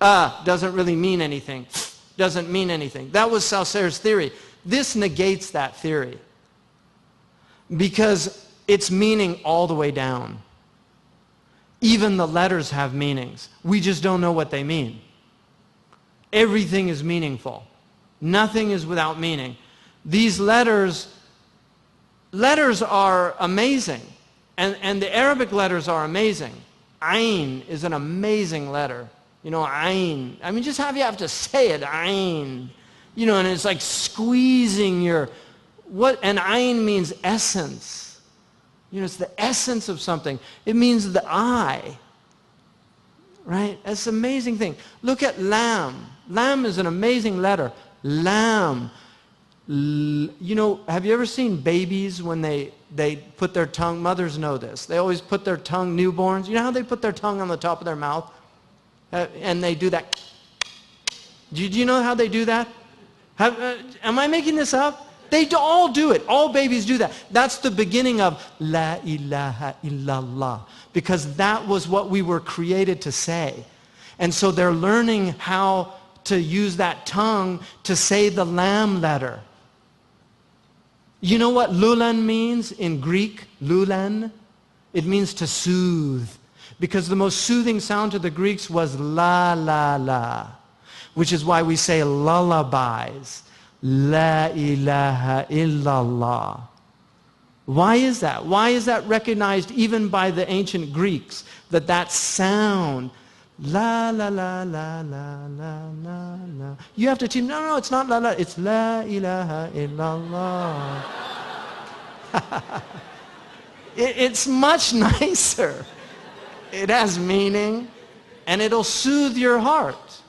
Doesn't really mean anything. Doesn't mean anything. That was Saussure's theory. This negates that theory because it's meaning all the way down. Even the letters have meanings. We just don't know what they mean. Everything is meaningful. Nothing is without meaning. These letters are amazing. And the Arabic letters are amazing. Ayn is an amazing letter. Ayn. I mean, just you have to say it, Ayn. And it's like squeezing and Ayn means essence. It's the essence of something. It means the eye. Right? That's an amazing thing. Look at Lam. Lam is an amazing letter. Lam. Have you ever seen babies when they put their tongue, mothers know this, they always put their tongue, newborns, you know how they put their tongue on the top of their mouth? And they do that. Do you know how they do that? Am I making this up? They all do it. All babies do that. That's the beginning of La ilaha illallah, because that was what we were created to say. And so they're learning how to use that tongue to say the lam letter. You know what lulan means in Greek? Lulan? It means to soothe. Because the most soothing sound to the Greeks was la la la, which is why we say lullabies. La ilaha illallah. Why is that? Why is that recognized even by the ancient Greeks? That sound, la la la la la la la la. You have to teach, no, it's not la la, it's la ilaha illallah. It's much nicer. It has meaning, and it'll soothe your heart.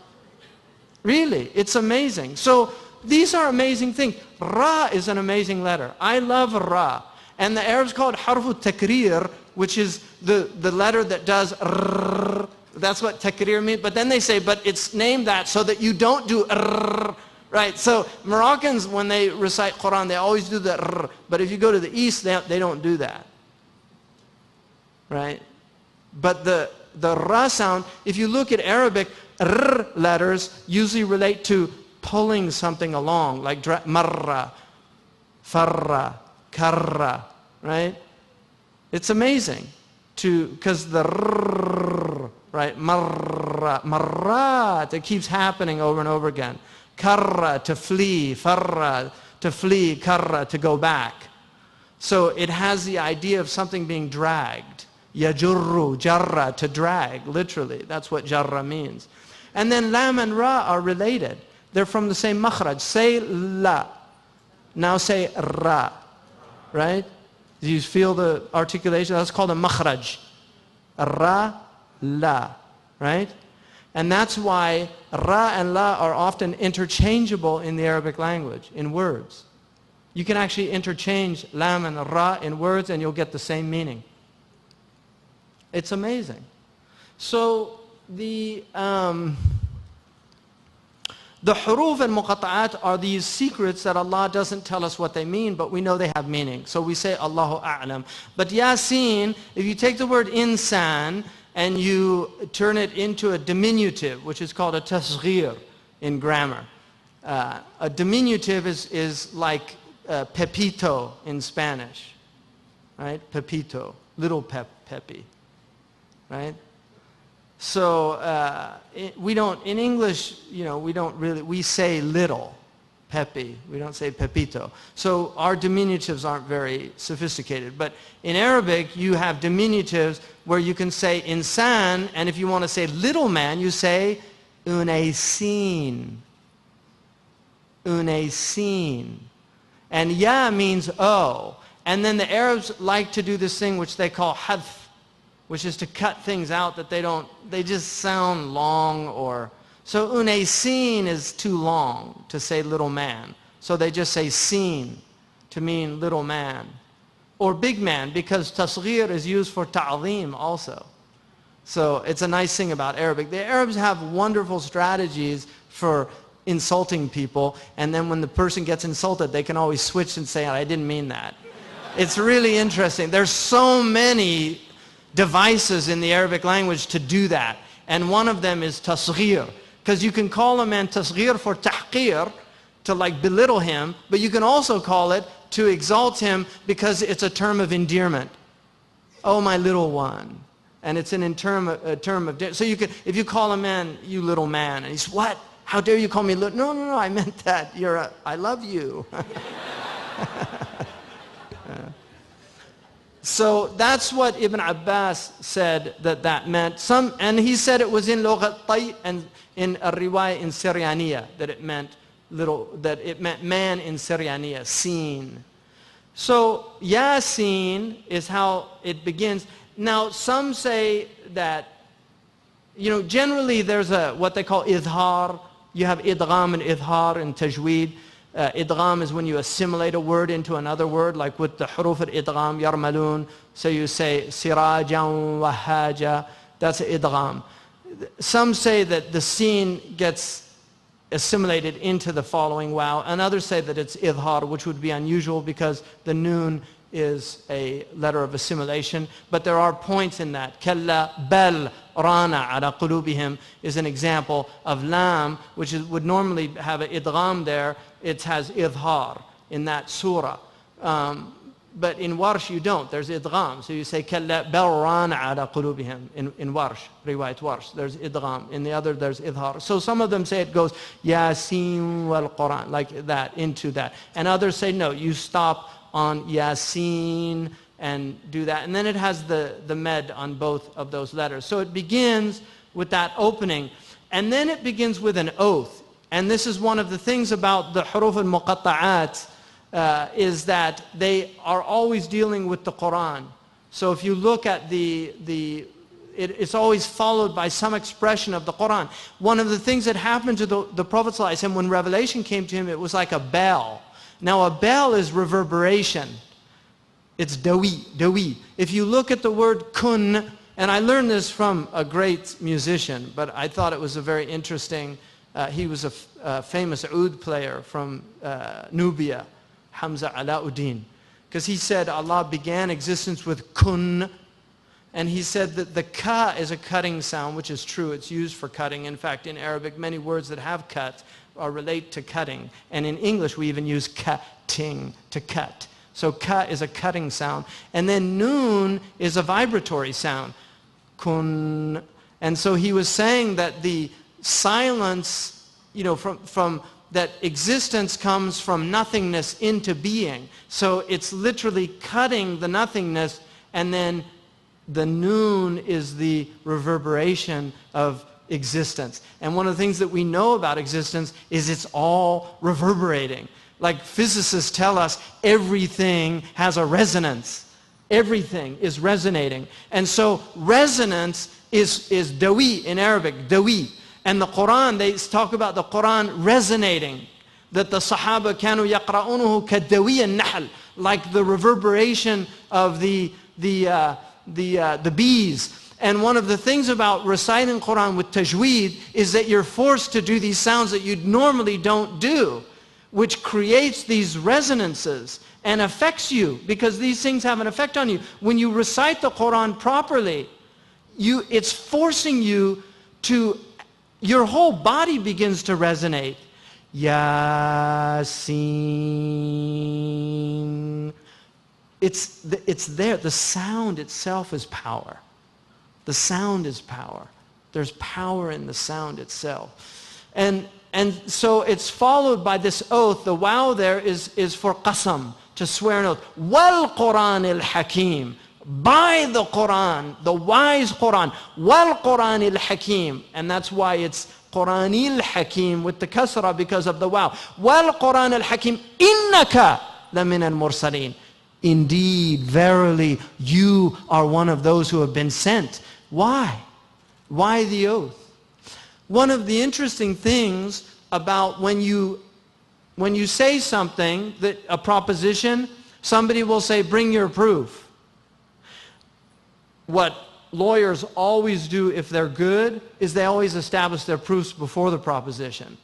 Really, it's amazing. So these are amazing things. Ra is an amazing letter. I love Ra. And the Arabs call it harfu takrir, which is the letter that does rrr. That's what takrir means. But then they say, but it's named that so that you don't do rrr. Right? So Moroccans, when they recite Qur'an, they always do the rrr. But if you go to the East, they don't do that. Right? But the Ra sound, if you look at Arabic, rrr letters usually relate to pulling something along, like marra, farra, karra, right? It's amazing because the rrr, right, marra, marrat, it keeps happening over and over again. Karra, to flee, farra, to flee, karra, to go back. So it has the idea of something being dragged. Yajurru, jarra, to drag, literally. That's what jarra means. And then lam and ra are related. They're from the same makhraj. Say la. Now say ra. Right? Do you feel the articulation? That's called a makhraj. Ra, la. Right? And that's why ra and la are often interchangeable in the Arabic language, in words. You can actually interchange lam and ra in words and you'll get the same meaning. It's amazing. So the huruf and muqatta'at are these secrets that Allah doesn't tell us what they mean, but we know they have meaning. So we say Allahu A'lam. But Yasin, if you take the word insan and you turn it into a diminutive, which is called a tasghir in grammar. A diminutive is like pepito in Spanish, right? Pepito, little peppy, right? So we don't, in English, we don't really, we say little, peppy. We don't say pepito. So our diminutives aren't very sophisticated. But in Arabic, you have diminutives where you can say insan, and if you want to say little man, you say unaysin. Unaysin. And ya means oh. And then the Arabs like to do this thing which they call hadf, which is to cut things out that they just sound long or... So unaysin is too long to say little man. So they just say sin to mean little man. Or big man, because tasghir is used for ta'zim also. So it's a nice thing about Arabic. The Arabs have wonderful strategies for insulting people, and then when the person gets insulted, they can always switch and say, I didn't mean that. It's really interesting. There's so many devices in the Arabic language to do that. And one of them is tasghir. Because you can call a man tasghir for tahqir, to like belittle him, but you can also call it to exalt him because it's a term of endearment. Oh, my little one. And it's a term of... So you can, if you call a man, you little man, and he's, what? How dare you call me little? No, no, no, I meant that. I love you. So that's what Ibn Abbas said that meant. And he said it was in Lughat Tay and in a riwayah in Syrianiya that it meant man in Syrianiya, seen. So Yasin is how it begins. Now some say that, generally there's what they call idhar. You have idgham and idhar in tajweed. Idgham is when you assimilate a word into another word, like with the huruf al-idgham, yarmalun. So you say sirajan wahaja, that's idgham. Some say that the sin gets assimilated into the following wow, and others say that it's idhar, which would be unusual because the noon is a letter of assimilation. But there are points in that. Kalla bal rana ala qulubihim is an example of lam, which would normally have an idgham there. It has idhar in that surah. But in Warsh you don't. There's idgham. So you say kalla bal rana ala qulubihim in Warsh, riwayat Warsh. There's idgham. In the other there's idhar. So some of them say it goes Yasin wal Qur'an, like that, into that. And others say no, you stop on Yasin and do that. And then it has the med on both of those letters. So it begins with that opening. And then it begins with an oath. And this is one of the things about the huruf al-muqatta'at, is that they are always dealing with the Qur'an. So if you look at it's always followed by some expression of the Qur'an. One of the things that happened to the Prophet ﷺ when revelation came to him, it was like a bell. Now a bell is reverberation. It's dawi. If you look at the word kun, and I learned this from a great musician, but I thought it was a very interesting, he was a famous oud player from Nubia, Hamza Alauddin. Because he said Allah began existence with kun, and he said that the ka is a cutting sound, which is true, it's used for cutting. In fact, in Arabic, many words that have cut relate to cutting. And in English, we even use cutting, to cut. So ka is a cutting sound. And then noon is a vibratory sound. Kun. And so he was saying that the silence, from that existence comes from nothingness into being. So it's literally cutting the nothingness, and then the noon is the reverberation of existence. And one of the things that we know about existence is it's all reverberating. Like physicists tell us, everything has a resonance. Everything is resonating. And so resonance is dawi in Arabic, dawi. And the Qur'an, they talk about the Qur'an resonating. That the Sahaba كانوا يقرؤونه كالدوي النحل, like the reverberation of the bees. And one of the things about reciting Qur'an with tajweed is that you're forced to do these sounds that you normally don't do, which creates these resonances and affects you, because these things have an effect on you. When you recite the Qur'an properly, it's forcing you to, your whole body begins to resonate. Yasin. It's there. The sound itself is power. The sound is power. There's power in the sound itself. And so it's followed by this oath. The wow there is for qasam, to swear an oath. Wal Qur'an al-Hakim. By the Qur'an, the wise Qur'an. Wal Qur'an al-Hakim. And that's why it's Qur'ani al-Hakim with the kasra, because of the wow. Wal Qur'an al-Hakim. Innaka lamin al-mursaleen. Indeed, verily, you are one of those who have been sent. Why? Why the oath? One of the interesting things about when you say something, that a proposition, somebody will say, bring your proof. What lawyers always do, if they're good, is they always establish their proofs before the proposition.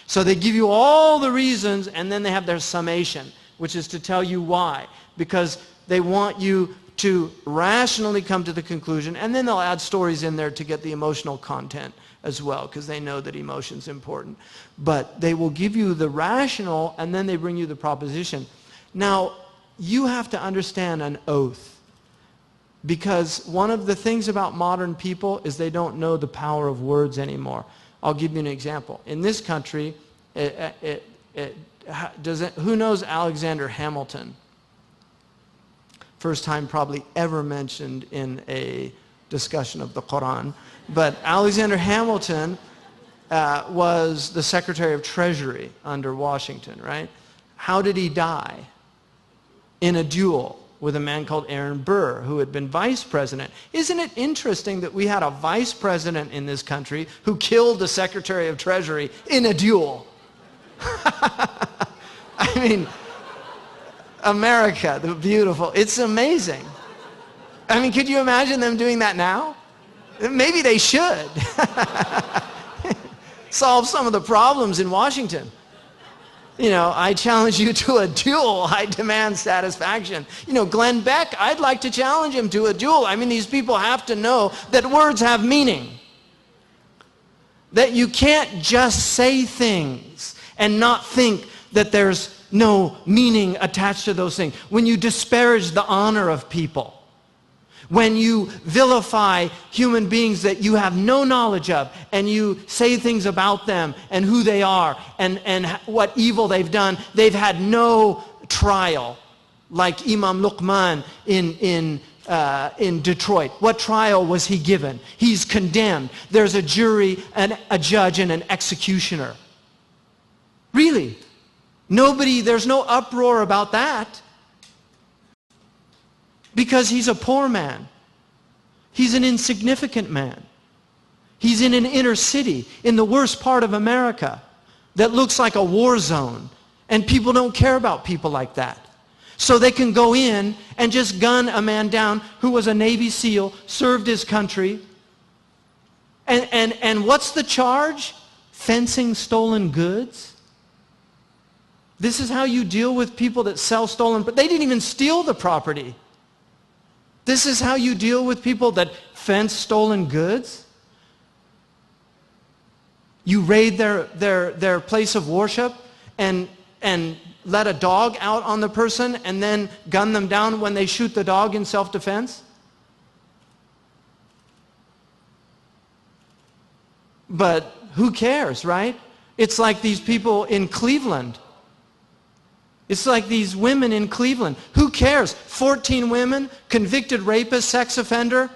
So they give you all the reasons, and then they have their summation, which is to tell you why. Because they want you to rationally come to the conclusion, and then they'll add stories in there to get the emotional content as well, because they know that emotion's important. But they will give you the rational, and then they bring you the proposition. Now, you have to understand an oath, because one of the things about modern people is they don't know the power of words anymore. I'll give you an example. In this country, who knows Alexander Hamilton? First time probably ever mentioned in a discussion of the Qur'an. But Alexander Hamilton was the Secretary of Treasury under Washington, right? How did he die? In a duel with a man called Aaron Burr, who had been vice president. Isn't it interesting that we had a vice president in this country who killed the Secretary of Treasury in a duel? I mean, America, the beautiful, it's amazing. I mean, could you imagine them doing that now? Maybe they should. Solve some of the problems in Washington. You know, I challenge you to a duel. I demand satisfaction. You know, Glenn Beck, I'd like to challenge him to a duel. I mean, these people have to know that words have meaning. That you can't just say things and not think that there's no meaning attached to those things. When you disparage the honor of people, when you vilify human beings that you have no knowledge of, and you say things about them and who they are and what evil they've done, they've had no trial. Like Imam Luqman in Detroit. What trial was he given? He's condemned. There's a jury, and a judge, and an executioner. Really? There's no uproar about that. Because he's a poor man. He's an insignificant man. He's in an inner city, in the worst part of America, that looks like a war zone. And people don't care about people like that. So they can go in and just gun a man down who was a Navy SEAL, served his country. And what's the charge? Fencing stolen goods? This is how you deal with people that sell stolen, but they didn't even steal the property. This is how you deal with people that fence stolen goods? You raid their place of worship and let a dog out on the person and then gun them down when they shoot the dog in self-defense? But who cares, right? It's like these people in Cleveland. It's like these women in Cleveland. Who cares? 14 women, convicted rapist, sex offender.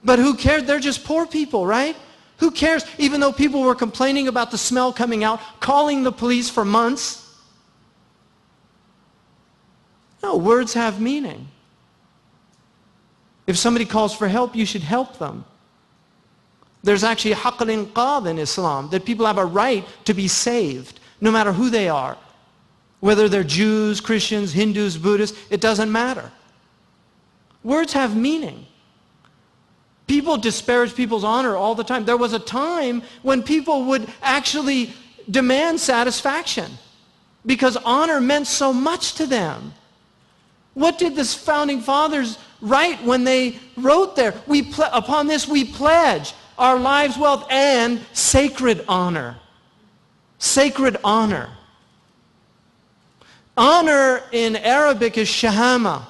But who cares? They're just poor people, right? Who cares? Even though people were complaining about the smell coming out, calling the police for months. No, words have meaning. If somebody calls for help, you should help them. There's actually haqq al-inqadh in Islam, that people have a right to be saved, no matter who they are. Whether they're Jews, Christians, Hindus, Buddhists, it doesn't matter. Words have meaning. People disparage people's honor all the time. There was a time when people would actually demand satisfaction because honor meant so much to them. What did the founding fathers write when they wrote there? Upon this we pledge our lives, wealth, and sacred honor. Sacred honor. Honor in Arabic is shahama.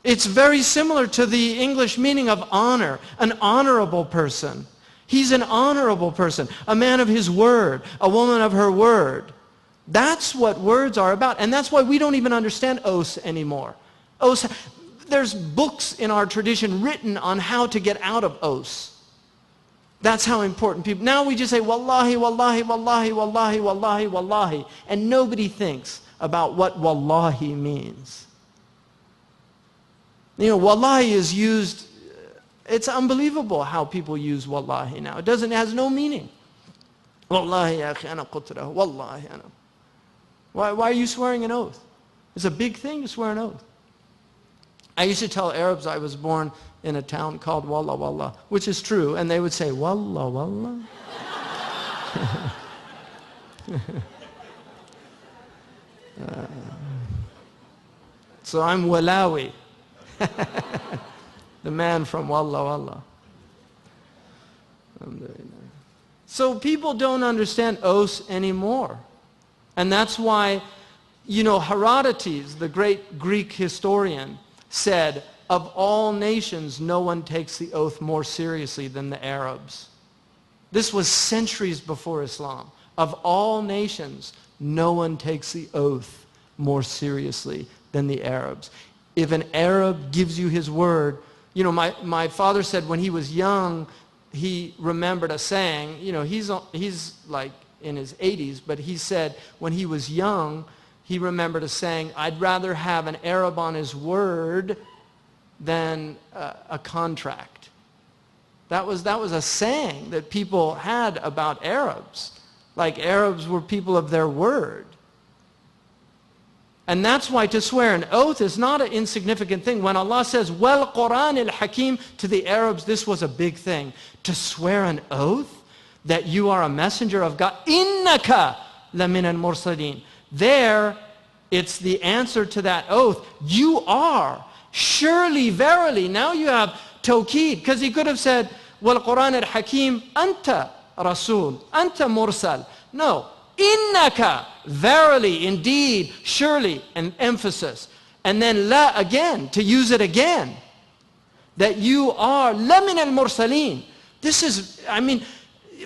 It's very similar to the English meaning of honor, an honorable person. He's an honorable person, a man of his word, a woman of her word. That's what words are about. And that's why we don't even understand oaths anymore. Oaths, there's books in our tradition written on how to get out of oaths. That's how important people. Now we just say, wallahi, wallahi, wallahi, wallahi, wallahi, wallahi. And nobody thinks about what wallahi means. You know, wallahi is used, it's unbelievable how people use wallahi now. It has no meaning. Wallahi ya akhi ana qutra, wallahi ana. Why are you swearing an oath? It's a big thing to swear an oath. I used to tell Arabs I was born in a town called Wallah Wallah, which is true, and they would say, Wallah Wallah. So I'm Walawi, the man from Wallah Wallah. So people don't understand oaths anymore. And that's why, you know, Herodotus, the great Greek historian, said, of all nations, no one takes the oath more seriously than the Arabs. This was centuries before Islam. Of all nations, no one takes the oath more seriously than the Arabs. If an Arab gives you his word, you know, my father said when he was young, he remembered a saying, you know, he's like in his 80s, but he said when he was young, he remembered a saying, I'd rather have an Arab on his word than a contract. That was a saying that people had about Arabs. Like Arabs were people of their word. And that's why to swear an oath is not an insignificant thing. When Allah says, Wal Qur'an al-Hakim, to the Arabs this was a big thing. To swear an oath that you are a messenger of God. Innaka lamin al-mursalin. There, it's the answer to that oath. You are. Surely, verily. Now you have tawqeed. Because he could have said, Wal Qur'an al-Hakim, anta rasul, anta mursal. No. Innaka, verily, indeed, surely, an emphasis. And then la again, to use it again. That you are lamin al-mursalin. This is, I mean,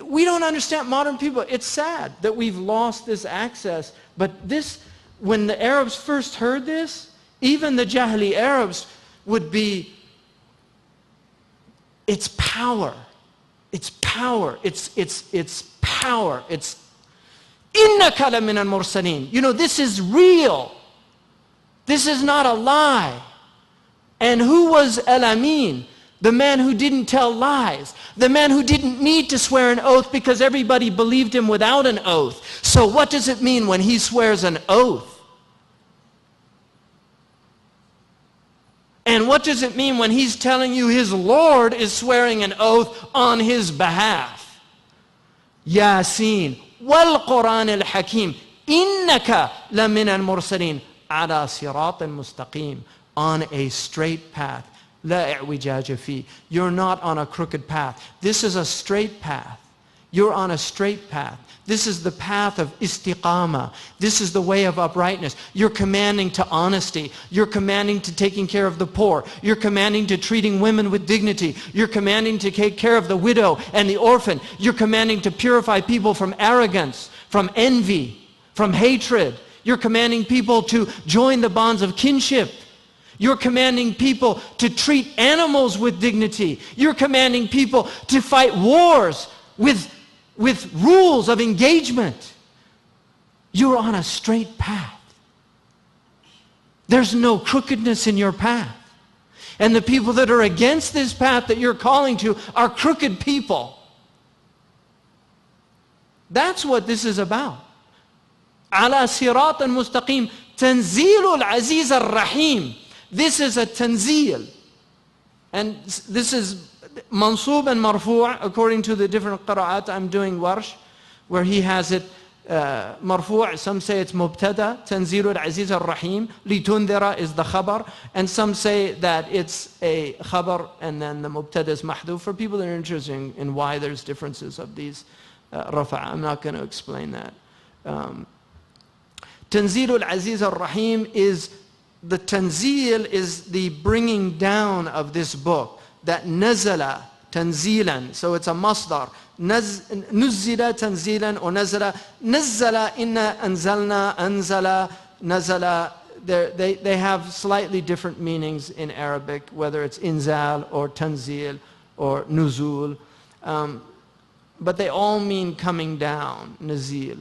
we don't understand modern people. It's sad that we've lost this access. But this, when the Arabs first heard this, even the Jahili Arabs would be, it's power. It's power. It's power. It's innaka lamin al-mursalin. You know, this is real. This is not a lie. And who was Al-Amin? The man who didn't tell lies. The man who didn't need to swear an oath because everybody believed him without an oath. So what does it mean when he swears an oath? And what does it mean when he's telling you his Lord is swearing an oath on his behalf? Yasin, wal Qur'an al-Hakim, innaka lamin al-mursalin, ala siratin mustaqim, on a straight path. La i'wijaja fi. You're not on a crooked path. This is a straight path. You're on a straight path. This is the path of istiqamah. This is the way of uprightness. You're commanding to honesty. You're commanding to taking care of the poor. You're commanding to treating women with dignity. You're commanding to take care of the widow and the orphan. You're commanding to purify people from arrogance, from envy, from hatred. You're commanding people to join the bonds of kinship. You're commanding people to treat animals with dignity. You're commanding people to fight wars with rules of engagement. You're on a straight path. There's no crookedness in your path. And the people that are against this path that you're calling to are crooked people. That's what this is about. على صراط مستقيم تنزيل العزيز الرحيم. This is a tanzil. And this is mansub and marfu' according to the different qira'at. I'm doing warsh, where he has it marfu'. Some say it's mubtada, tanzil al-aziz al-rahim. Litundhira is the khabar. And some say that it's a khabar and then the mubtada is mahduf. For people that are interested in why there's differences of these rafa', I'm not going to explain that. Tanzil al-aziz al-rahim is, the tanzil is the bringing down of this book. That nazala tanzilan, so it's a masdar. Nuzzila tanzilan or nazala. Nazzala inna anzalna, anzala, nazala. They have slightly different meanings in Arabic, whether it's inzal or tanzil or nuzul. But they all mean coming down, nazil.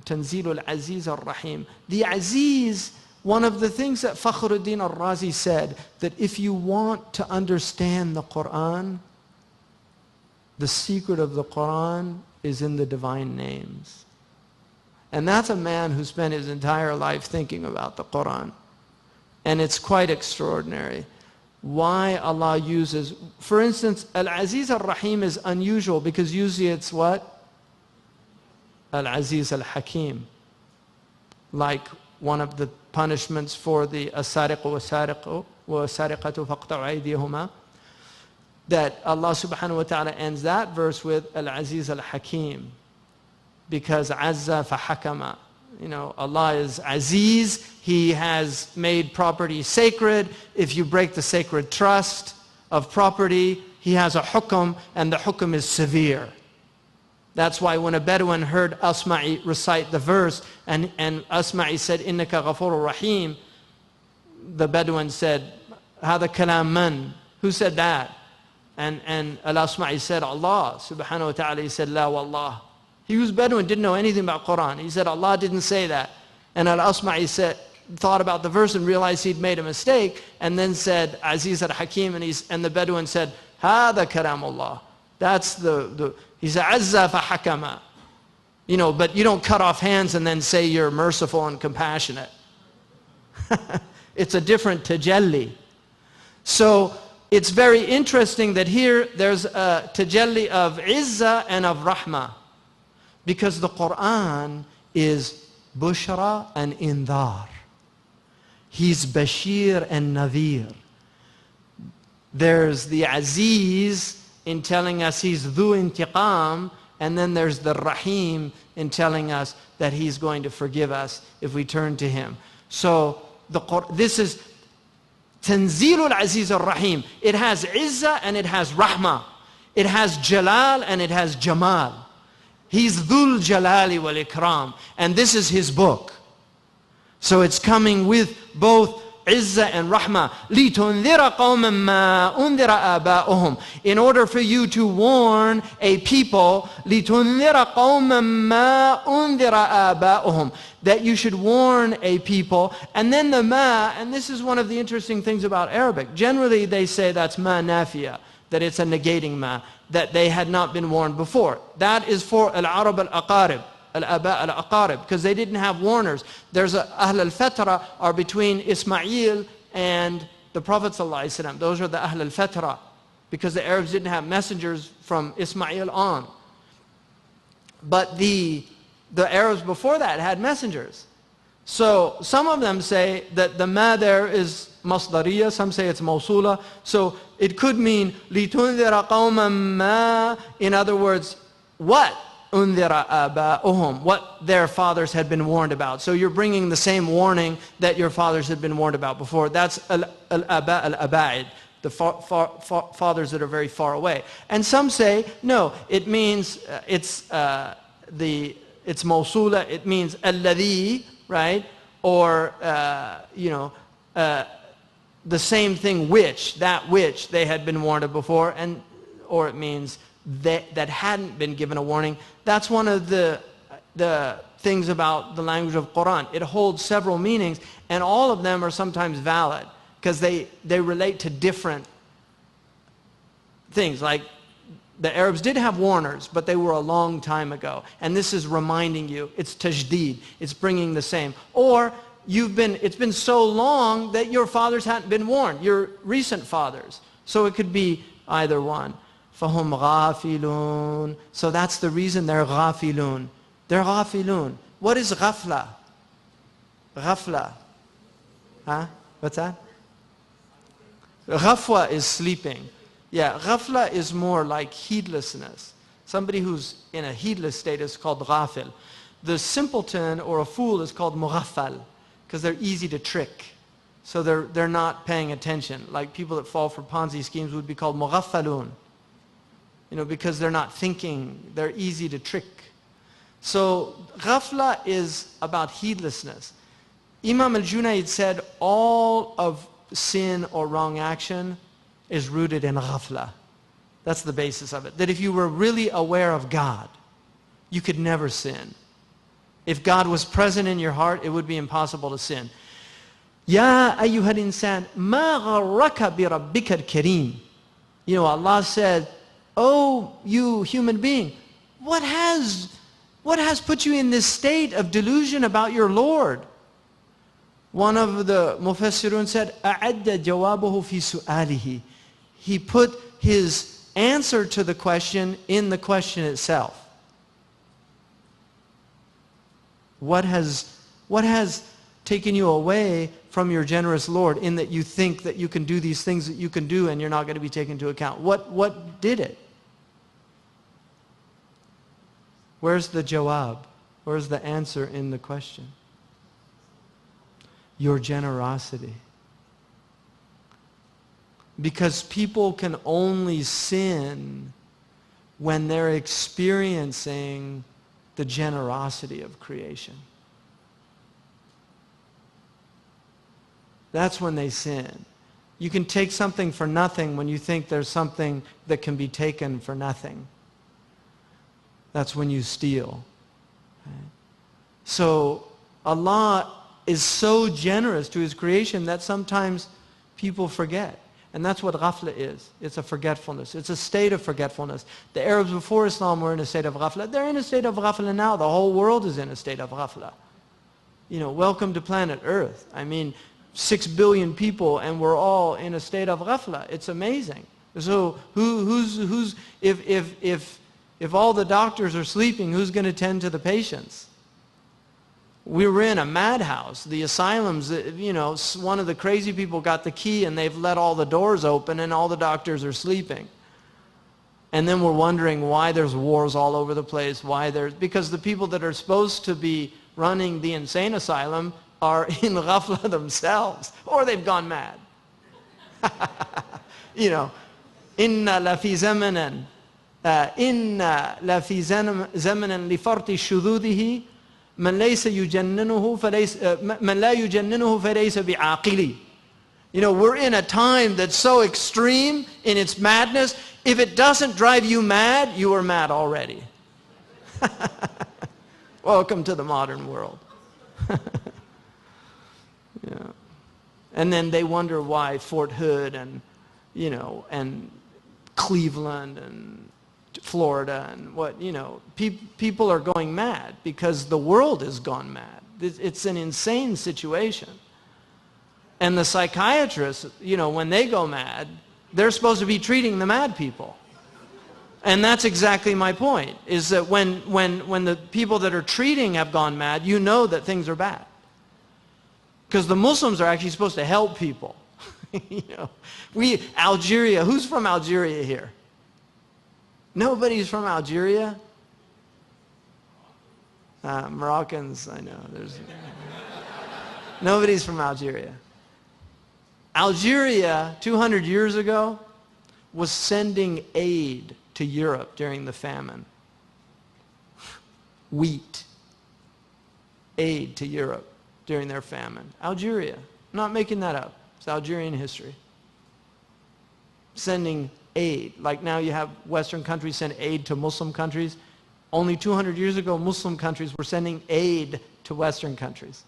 Tanzil al-aziz al-rahim. The aziz, one of the things that Fakhruddin al-Razi said, that if you want to understand the Qur'an, the secret of the Qur'an is in the divine names. And that's a man who spent his entire life thinking about the Qur'an. And it's quite extraordinary why Allah uses, for instance, Al-Aziz Al-Rahim is unusual because usually it's what? Al-Aziz Al-Hakim. Like one of the punishments for the asariq wa sariqatu faqta'u aydiyahuma, that Allah subhanahu wa ta'ala ends that verse with Al-Aziz Al-Hakim, because azza fa hakama. You know, Allah is Aziz. He has made property sacred. If you break the sacred trust of property, He has a hukum, and the hukum is severe. That's why when a Bedouin heard Asma'i recite the verse, and Asma'i said, Innaka ghafurur rahim, the Bedouin said, Hada kalam man? Who said that? And Al-Asma'i said, Allah subhanahu wa ta'ala. He said, La wallah. He was Bedouin, didn't know anything about Qur'an. He said, Allah didn't say that. And Al-Asma'i said, thought about the verse and realized he'd made a mistake, and then said, Aziz al-Hakim, and the Bedouin said, Hada kalamullah. That's he said, Azza fa hakama. You know, but you don't cut off hands and then say you're merciful and compassionate. It's a different tajalli. So it's very interesting that here there's a tajalli of izzah and of rahmah. Because the Qur'an is bushra and indhar. He's bashir and nadhir. There's the aziz in telling us he's dhu intiqam, and then there's the rahim in telling us that he's going to forgive us if we turn to him. So this is Tanzilul Aziz al-Rahim. It has izzah and it has rahmah. It has jalal and it has jamal. He's Dhul Jalali wal Ikram, and this is his book. So it's coming with both Izzah and Rahmah. لِتُنذِرَ قَوْمًا مَا أُنذِرَ آبَاؤُهُم. In order for you to warn a people, لِتُنذِرَ قَوْمًا مَا أُنذِرَ آبَاؤُهُم. That you should warn a people. And then the ma, and this is one of the interesting things about Arabic. Generally they say that's ma nafiya, that it's a negating ma, that they had not been warned before. That is for al-Arab al-Aqarib, al-Aba al-Aqarib, because they didn't have warners. There's Ahl al-Fatra are between Ismail and the Prophet ﷺ. Those are the Ahl al-Fatra, because the Arabs didn't have messengers from Ismail on. But the Arabs before that had messengers. So some of them say that the ma there is masdariya, some say it's mawsula. So it could mean لِتُنذِرَ قَوْمًا مَا. In other words, what? أُنذِرَ آبَاؤُهُم. What their fathers had been warned about. So you're bringing the same warning that your fathers had been warned about before. That's al-aba al-aba'id, the fathers that are very far away. And some say, no, it means it's mawsula, it means alladhi, right? Or, the same thing that which they had been warned of before, or it means that hadn't been given a warning. That's one of the things about the language of Qur'an. It holds several meanings, and all of them are sometimes valid, because they relate to different things. Like The Arabs did have warners, but they were a long time ago. And this is reminding you. It's tajdeed. It's bringing the same. Or it's been so long that your fathers hadn't been warned, your recent fathers. So it could be either one. فَهُمْ غَافِلُونَ. So that's the reason they're غَافِلُون. They're غَافِلُون. What is غَفْلَة? غَفْلَة. Huh? What's that? Ghafwa is sleeping. Yeah, ghafla is more like heedlessness. Somebody who's in a heedless state is called ghafil. The simpleton or a fool is called mughaffal because they're easy to trick. So they're not paying attention. Like people that fall for Ponzi schemes would be called mughaffalun. You know, because they're not thinking. They're easy to trick. So ghafla is about heedlessness. Imam al-Junayd said all of sin or wrong action is rooted in ghafla. That's the basis of it. That if you were really aware of God, you could never sin. If God was present in your heart, it would be impossible to sin. Ya ayyuhal insan, ma gharraka bi rabbika al-kareem. You know, Allah said, oh, you human being, what has put you in this state of delusion about your Lord? One of the Mufassirun said, أَعَدَّ جَوَابُهُ فِي سُؤَالِهِ. He put his answer to the question in the question itself. What has taken you away from your generous Lord in that you think that you can do these things that you can do and you're not going to be taken into account? What did it? Where's the jawab? Where's the answer in the question? Your generosity. Because people can only sin when they're experiencing the generosity of creation. That's when they sin. You can take something for nothing when you think there's something that can be taken for nothing. That's when you steal. Right? So Allah is so generous to His creation that sometimes people forget. And that's what ghafla is. It's a forgetfulness. It's a state of forgetfulness. The Arabs before Islam were in a state of ghafla. They're in a state of ghafla now. The whole world is in a state of ghafla. You know, welcome to planet Earth. I mean, 6 billion people and we're all in a state of ghafla. It's amazing. So if all the doctors are sleeping, who's going to tend to the patients? We were in a madhouse. The asylums, you know, one of the crazy people got the key and they've let all the doors open and all the doctors are sleeping. And then we're wondering why there's wars all over the place, because the people that are supposed to be running the insane asylum are in ghafla themselves, or they've gone mad. You know, inna la fi zamanan, inna la fi zamanan li farti shududihi, man laysa yujanninuhu falaysa man la yujanninuhu falaysa bi'aqili. You know, we're in a time that's so extreme in its madness. If it doesn't drive you mad, you are mad already. Welcome to the modern world. Yeah. And then they wonder why Fort Hood and, you know, and Cleveland and Florida and what, you know, people are going mad because the world has gone mad. It's an insane situation. And the psychiatrists, you know, when they go mad, they're supposed to be treating the mad people. And that's exactly my point, is that when the people that are treating have gone mad, you know that things are bad. Because the Muslims are actually supposed to help people. You know, Algeria, who's from Algeria here? Nobody's from Algeria? Moroccans, I know. Nobody's from Algeria. Algeria, 200 years ago, was sending aid to Europe during the famine. Wheat. Aid to Europe during their famine. Algeria. I'm not making that up. It's Algerian history. Sending aid. Like now you have Western countries send aid to Muslim countries. Only 200 years ago, Muslim countries were sending aid to Western countries.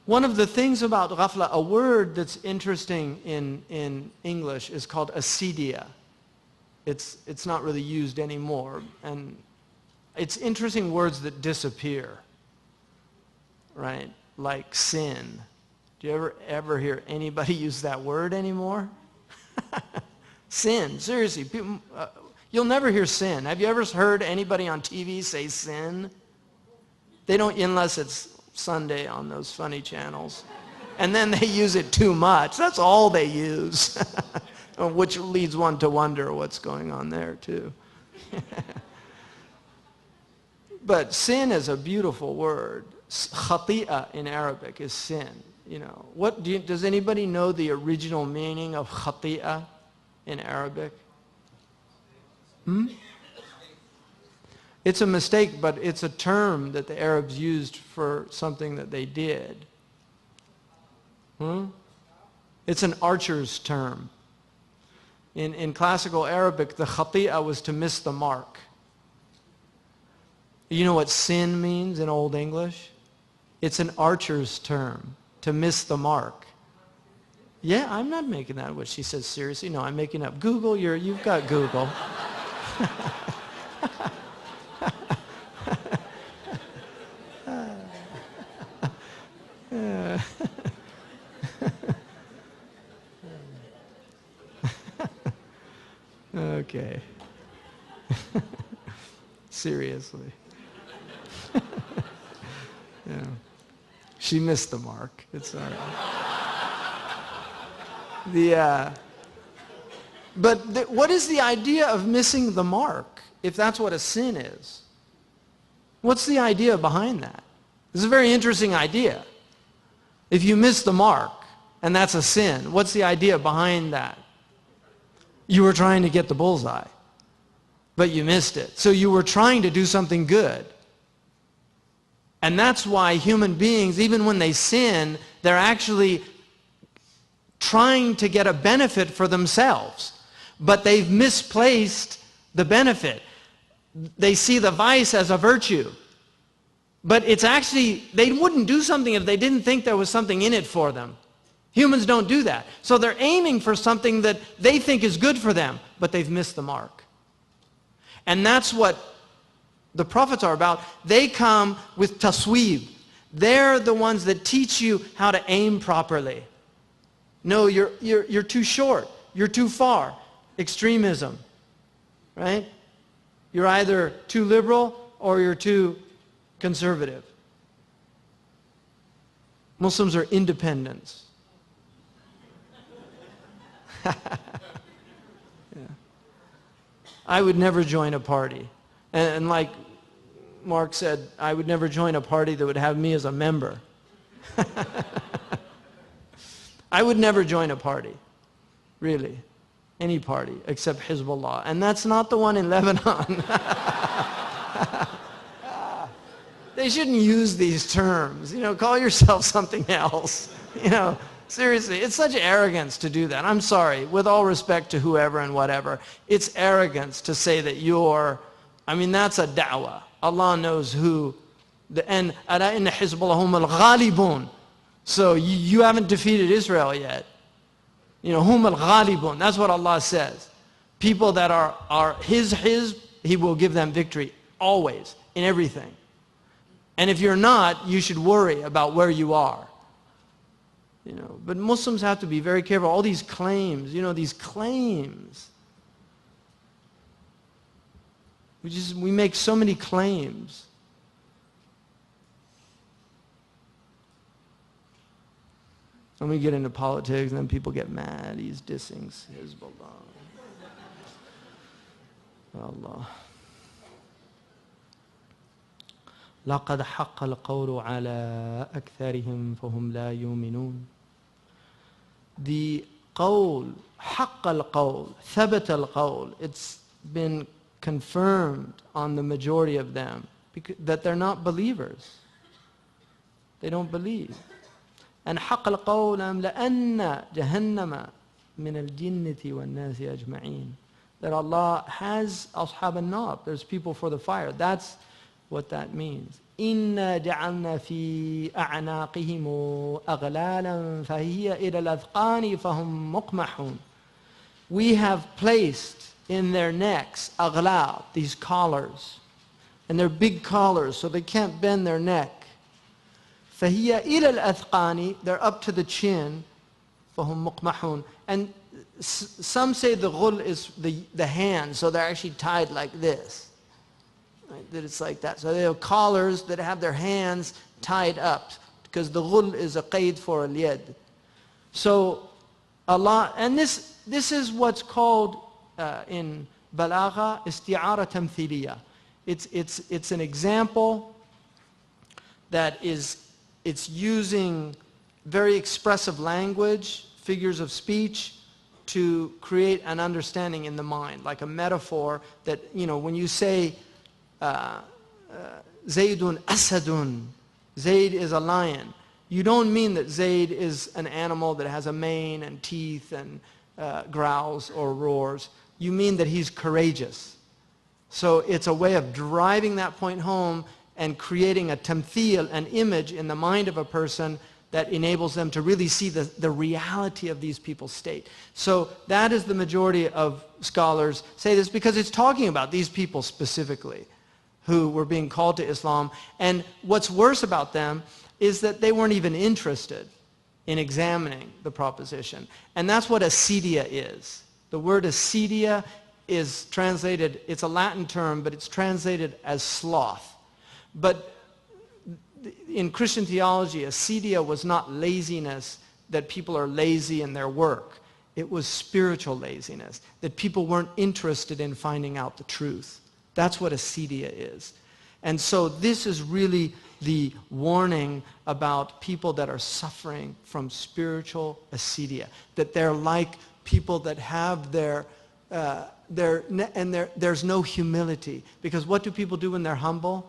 One of the things about ghafla, a word that's interesting in English is called acedia. It's not really used anymore. And it's interesting words that disappear, right? Like sin. Do you ever hear anybody use that word anymore? Sin, seriously. People, you'll never hear sin. Have you ever heard anybody on TV say sin? They don't, unless it's Sunday on those funny channels. And then they use it too much. That's all they use. Which leads one to wonder what's going on there too. But sin is a beautiful word. Khati'a in Arabic is sin. You know, does anybody know the original meaning of khati'a in Arabic? It's a mistake, but it's a term that the Arabs used for something that they did. It's an archer's term. In classical Arabic, the khati'a was to miss the mark. You know what sin means in Old English? It's an archer's term, to miss the mark. Yeah, I'm not making that what she says seriously. No, I'm making up. Google, you've got Google. Okay. Seriously. Yeah. She missed the mark. It's all right. What is the idea of missing the mark, if that's what a sin is? What's the idea behind that? This is a very interesting idea. If you miss the mark, and that's a sin, what's the idea behind that? You were trying to get the bullseye, but you missed it. So you were trying to do something good. And that's why human beings, even when they sin, they're actually trying to get a benefit for themselves. But they've misplaced the benefit. They see the vice as a virtue. But it's actually, they wouldn't do something if they didn't think there was something in it for them. Humans don't do that. So they're aiming for something that they think is good for them, but they've missed the mark. And that's what the prophets are about. They come with tasweeb. They're the ones that teach you how to aim properly. No, you're too short. You're too far. Extremism, right? You're either too liberal or you're too conservative. Muslims are independents. Yeah. I would never join a party. And like Mark said, I would never join a party that would have me as a member. I would never join a party, really. Any party except Hezbollah. And that's not the one in Lebanon. They shouldn't use these terms. You know, call yourself something else. You know, seriously, it's such arrogance to do that. I'm sorry, with all respect to whoever and whatever, it's arrogance to say that you're, I mean, that's a da'wah. Allah knows who. And أَلَا إِنَّ حِزْبَ اللَّهِ هُمُ الْغَالِبُونَ. So you haven't defeated Israel yet. You know, hum al-ghalibun. That's what Allah says. People that are His, He will give them victory always, in everything. And if you're not, you should worry about where you are. You know, but Muslims have to be very careful. All these claims, you know, these claims. We make so many claims. And we get into politics and then people get mad. He's dissing Hezbollah. Allah. لَقَدْ حَقَّ الْقَوْلُ عَلَىٰ أَكْثَرِهِمْ فَهُمْ لَا يُؤْمِنُونَ. The qawl, حَقَّ الْقَوْلِ, ثَبَتَ الْقَوْلِ, it's been confirmed on the majority of them that they're not believers. They don't believe. And حق القول أملأن جهنم من الجنة والناس أجمعين. That Allah has أصحاب النار. There's people for the fire. That's what that means. إِنَّا جَعَلْنَا فِي أَعْنَاقِهِمْ أَغْلَالًا فَهِيَ إِلَى الْأَذْقَانِ فَهُمْ مُقْمَحُونَ. We have placed in their necks aghlal, these collars. And they're big collars, so they can't bend their neck. فَهِيَ إِلَى الْأَذْقَانِ, they're up to the chin. فَهُمْ مُقْمَحُونَ. And some say the ghul is the hand, so they're actually tied like this. Right? That it's like that. So they have collars that have their hands tied up, because the ghul is a qaid for al-yad. So Allah, and this is what's called in balagha isti'ara tamthiliya. It's an example that it's using very expressive language, figures of speech, to create an understanding in the mind, like a metaphor that, when you say Zaydun Asadun, Zayd is a lion, you don't mean that Zayd is an animal that has a mane and teeth and growls or roars. You mean that he's courageous. So it's a way of driving that point home and creating a tamthil, an image in the mind of a person that enables them to really see the reality of these people's state. So that is the majority of scholars say this, because it's talking about these people specifically who were being called to Islam. And what's worse about them is that they weren't even interested in examining the proposition. And that's what acedia is. The word acedia is translated, it's a Latin term, but it's translated as sloth. But in Christian theology, acedia was not laziness, that people are lazy in their work. It was spiritual laziness, that people weren't interested in finding out the truth. That's what acedia is. And so this is really the warning about people that are suffering from spiritual acedia, that they're like people that have there's no humility. Because what do people do when they're humble?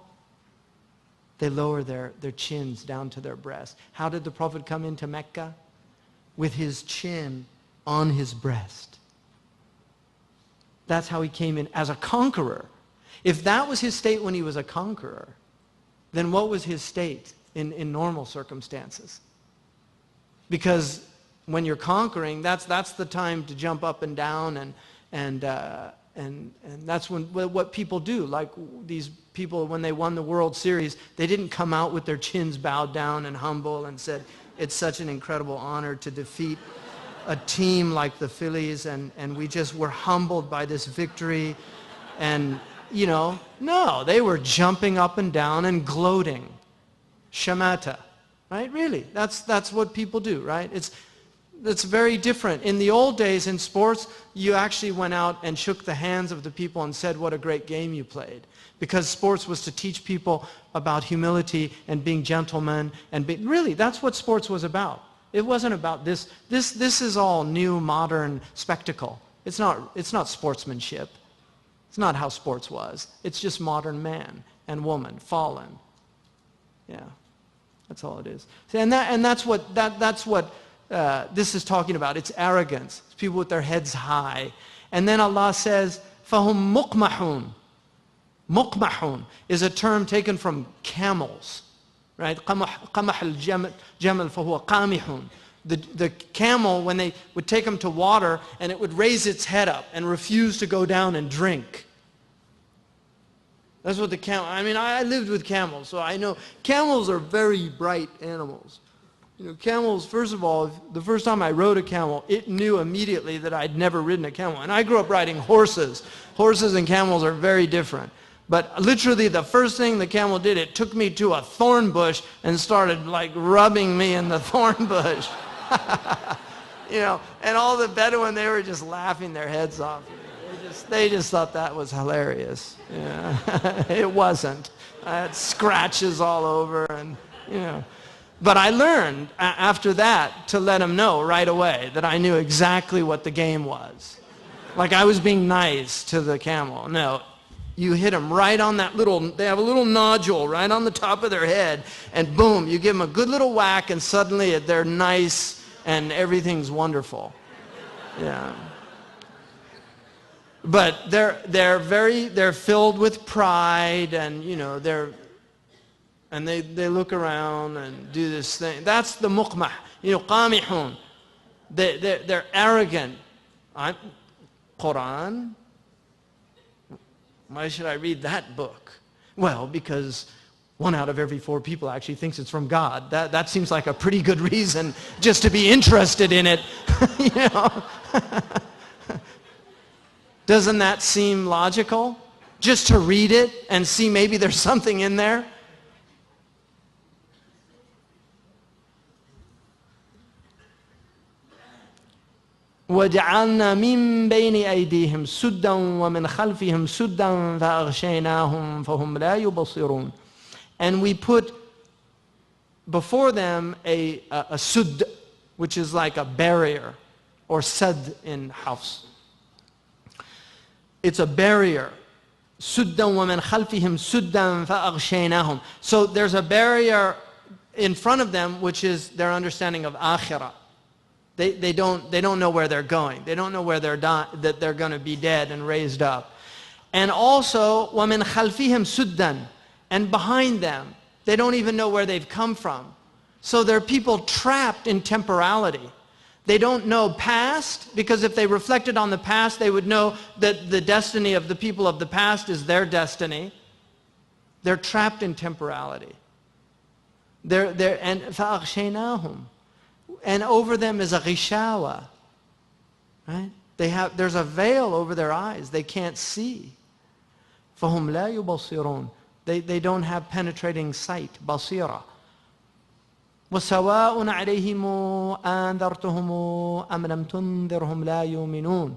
They lower their chins down to their breast. How did the Prophet come into Mecca? With his chin on his breast. That's how he came in as a conqueror. If that was his state when he was a conqueror, then what was his state in normal circumstances? Because when you're conquering, that's the time to jump up and down, and that's what people do. Like these people, when they won the World Series, they didn't come out with their chins bowed down and humble and said, it's such an incredible honor to defeat a team like the Phillies, and we just were humbled by this victory. And, no, they were jumping up and down and gloating. Shamata, right? Really, that's what people do, right? It's very different. In the old days in sports, you actually went out and shook the hands of the people and said, what a great game you played. Because sports was to teach people about humility and being gentlemen. Really, that's what sports was about. It wasn't about this. This is all new, modern spectacle. It's not sportsmanship. It's not how sports was. It's just modern man and woman, fallen. Yeah, that's all it is. See, and that's what this is talking about. It's arrogance. It's people with their heads high. And then Allah says, فَهُمْ مُقْمَحُونَ. Muqmahun is a term taken from camels, right? قَمَحَ الْجَمَلْ فَهُوَ قَامِحٌ. The camel, when they would take them to water, and it would raise its head up and refuse to go down and drink. That's what the camel, I lived with camels, so I know camels are very bright animals. Camels, first of all, the first time I rode a camel, it knew immediately that I'd never ridden a camel. And I grew up riding horses. Horses and camels are very different. But literally the first thing the camel did, it took me to a thorn bush and started like rubbing me in the thorn bush. And all the Bedouin, they were just laughing their heads off. They just thought that was hilarious. It wasn't. I had scratches all over, and But I learned after that to let them know right away that I knew exactly what the game was. Like I was being nice to the camel. No, you hit them right on that they have a little nodule right on the top of their head, and boom, you give them a good little whack, and suddenly they're nice and everything's wonderful. Yeah. But they're filled with pride, and And they look around and do this thing. That's the muqmah. You know, qamihun. They're arrogant. Qur'an? Why should I read that book? Well, because 1 out of every 4 people actually thinks it's from God. That seems like a pretty good reason just to be interested in it. You know? Doesn't that seem logical? Just to read it and see maybe there's something in there? وَجَعَلْنَا مِن بَيْنِ أَيْدِيهِمْ سُدًّا وَمِنْ خَلْفِهِمْ سُدًّا فَأَغْشَيْنَاهُمْ فَهُمْ لَا يُبْصِرُونَ. And we put before them a sud, which is like a barrier, or sad in Hafs. It's a barrier. سُدًّا وَمِنْ خَلْفِهِمْ سُدًّا فَأَغْشَيْنَاهُم. So there's a barrier in front of them, which is their understanding of akhirah. They don't know where they're going. They don't know where that they're going to be dead and raised up. And also, وَمِنْ خَلْفِهِمْ سُدًّا. And behind them, they don't even know where they've come from. So they're people trapped in temporality. They don't know past, because if they reflected on the past, they would know that the destiny of the people of the past is their destiny. They're trapped in temporality. And فَأَغْشَيْنَاهُمْ. And over them is a ghishawa, right? There's a veil over their eyes. They can't see. فَهُمْ لَا يُبَصِرُونَ. They don't have penetrating sight, basira. وَسَوَاءٌ عَلَيْهِمْ أَنذَرْتُهُمْ أَمْ لَمْ تُنذِرْهُمْ لَا يُؤْمِنُونَ.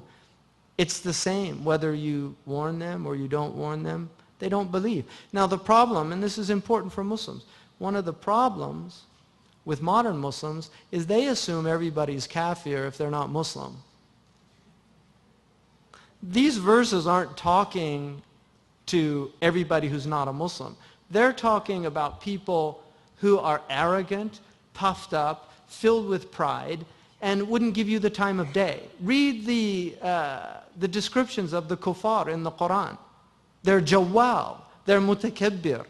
It's the same whether you warn them or you don't warn them. They don't believe. Now the problem, and this is important for Muslims, one of the problems with modern Muslims is they assume everybody's kafir if they're not Muslim. These verses aren't talking to everybody who's not a Muslim. They're talking about people who are arrogant, puffed up, filled with pride, and wouldn't give you the time of day. Read the descriptions of the kuffar in the Qur'an. They're jawwal, they're mutakabbir,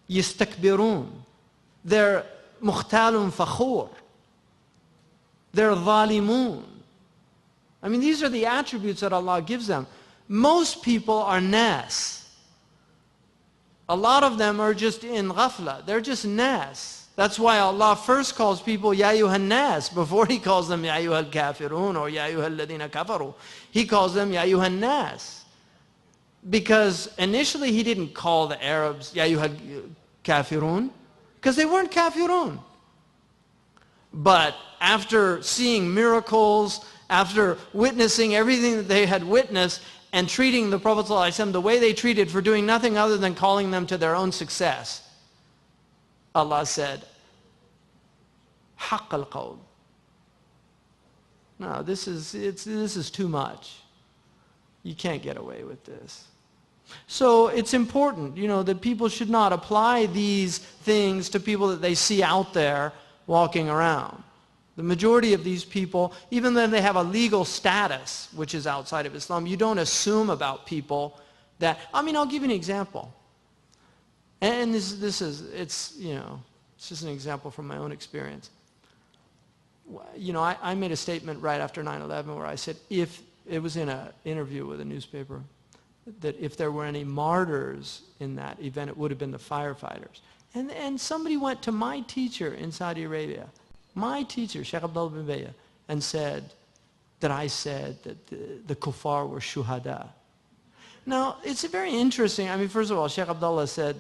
yistakbirun, they're mukhtalun fakhur, they're zalimun. I mean, these are the attributes that Allah gives them. Most people are nas. A lot of them are just in ghafla. They're just nas. That's why Allah first calls people ya ayyuhan nas before He calls them ya ayyuhal kafirun or ya ayyuhal ladina kafaru. He calls them ya ayyuhan nas. Because initially He didn't call the Arabs ya ayyuhal kafirun because they weren't kafirun. But after seeing miracles, after witnessing everything that they had witnessed and treating the Prophet ﷺ the way they treated for doing nothing other than calling them to their own success, Allah said, حق القول. No, this is too much. You can't get away with this. So it's important, that people should not apply these things to people that they see out there walking around. The majority of these people, even though they have a legal status, which is outside of Islam, you don't assume about people that, I'll give you an example. And it's just an example from my own experience. I made a statement right after 9/11 where I said, if it was in an interview with a newspaper, that if there were any martyrs in that event, it would have been the firefighters. And somebody went to my teacher in Saudi Arabia, my teacher, Shaykh Abdullah bin Bayya, and said that I said that the kuffar were shuhada. Now, it's very interesting. First of all, Shaykh Abdullah said,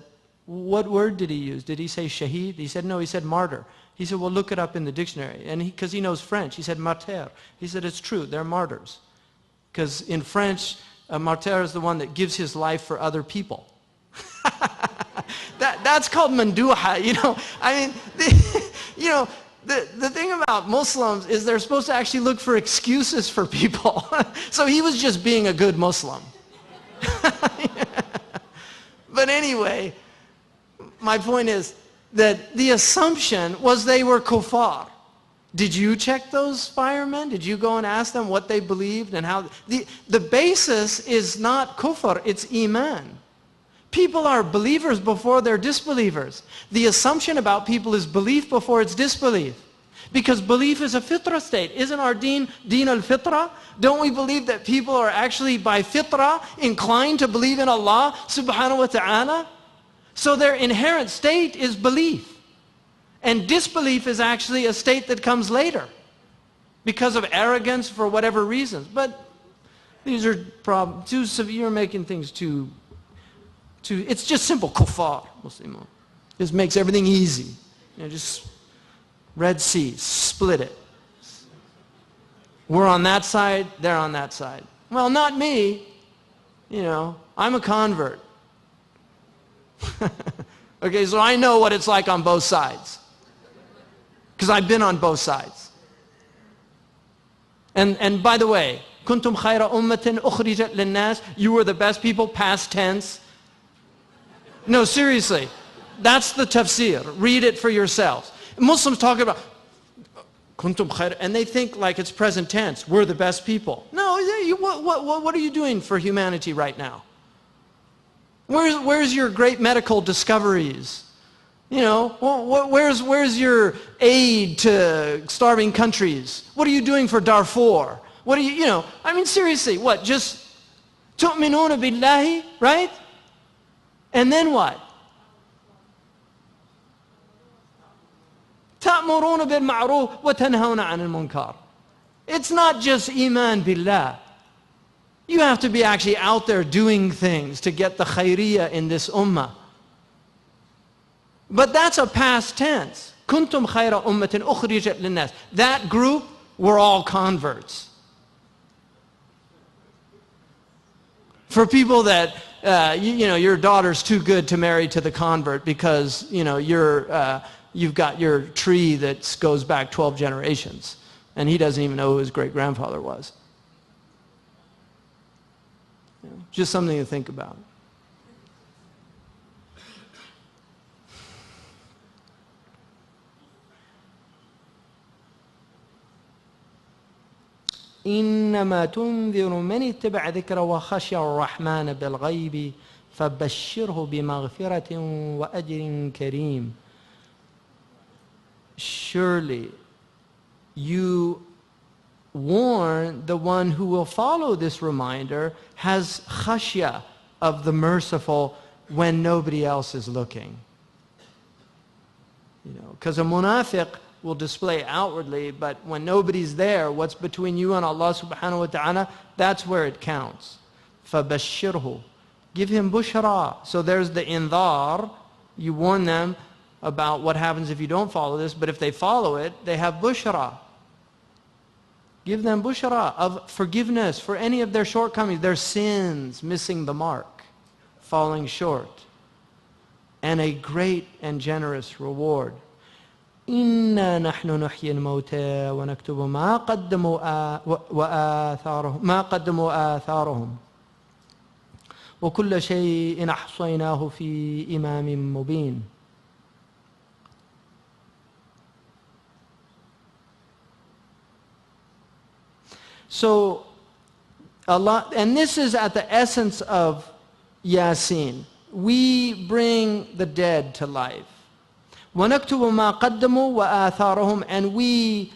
what word did he use? Did he say shaheed? He said, no, he said martyr. He said, well, look it up in the dictionary. And because he knows French, he said martyr. He said, it's true, they're martyrs. Because in French, a martyr is the one that gives his life for other people. That's called manduha, The thing about Muslims is they're supposed to actually look for excuses for people. So he was just being a good Muslim. But anyway, my point is that the assumption was they were kuffar. Did you check those firemen? Did you go and ask them what they believed and how? The basis is not kufr, it's iman. People are believers before they're disbelievers. The assumption about people is belief before it's disbelief. Because belief is a fitra state. Isn't our deen al-fitra? Don't we believe that people are actually by fitra inclined to believe in Allah subhanahu wa ta'ala? So their inherent state is belief. And disbelief is actually a state that comes later because of arrogance for whatever reasons. But these are too severe. You're making things too, it's just simple kuffar, Muslim. Just makes everything easy. You know, just Red Sea, split it. We're on that side, they're on that side. Well, not me. You know, I'm a convert. Okay, so I know what it's like on both sides. Because I've been on both sides. And by the way, kuntum khayra ummatin ukhrijat linnas, you were the best people, past tense. No, seriously. That's the tafsir. Read it for yourselves. Muslims talk about kuntum khayra, and they think like it's present tense. We're the best people. No, what are you doing for humanity right now? Where's your great medical discoveries? You know, where's your aid to starving countries? What are you doing for Darfur? What are you know, I mean seriously, what, just tu'minuna billahi, right? And then what? تأمرون بالمعروف وتنهون عن المنكر. It's not just iman billah. You have to be actually out there doing things to get the khayriyah in this ummah. But that's a past tense. Kuntum khayra ummatin ukhrijat linnas. That group were all converts. For people that you know, your daughter's too good to marry to the convert because you know you've got your tree that goes back 12 generations, and he doesn't even know who his great grandfather was. You know, just something to think about. إنما تنذر من اتبع ذكر وخشي الرحمن بالغيب فبشره بمغفرة وأجر كريم. Surely you warn the one who will follow this reminder has khashya of the merciful when nobody else is looking. You know, because a munafiq will display outwardly, but when nobody's there, what's between you and Allah subhanahu wa ta'ala, that's where it counts. فَبَشِّرْهُ. Give him bushra. So there's the indhar. You warn them about what happens if you don't follow this, but if they follow it, they have bushra. Give them bushra of forgiveness for any of their shortcomings, their sins, missing the mark, falling short, and a great and generous reward. إِنَّا نَحْنُ نُحْيِي الْمَوْتَى وَنَكْتُبُ مَا قَدَّمُوا آثَارُهُمْ وَكُلَّ شَيْءٍ أَحْصَيْنَاهُ فِي إِمَامٍ مُبِينٍ. So Allah, and this is at the essence of Yasin. We bring the dead to life. وَنَكْتُبُ مَا قَدَّمُوا وَآثَارُهُمْ. And we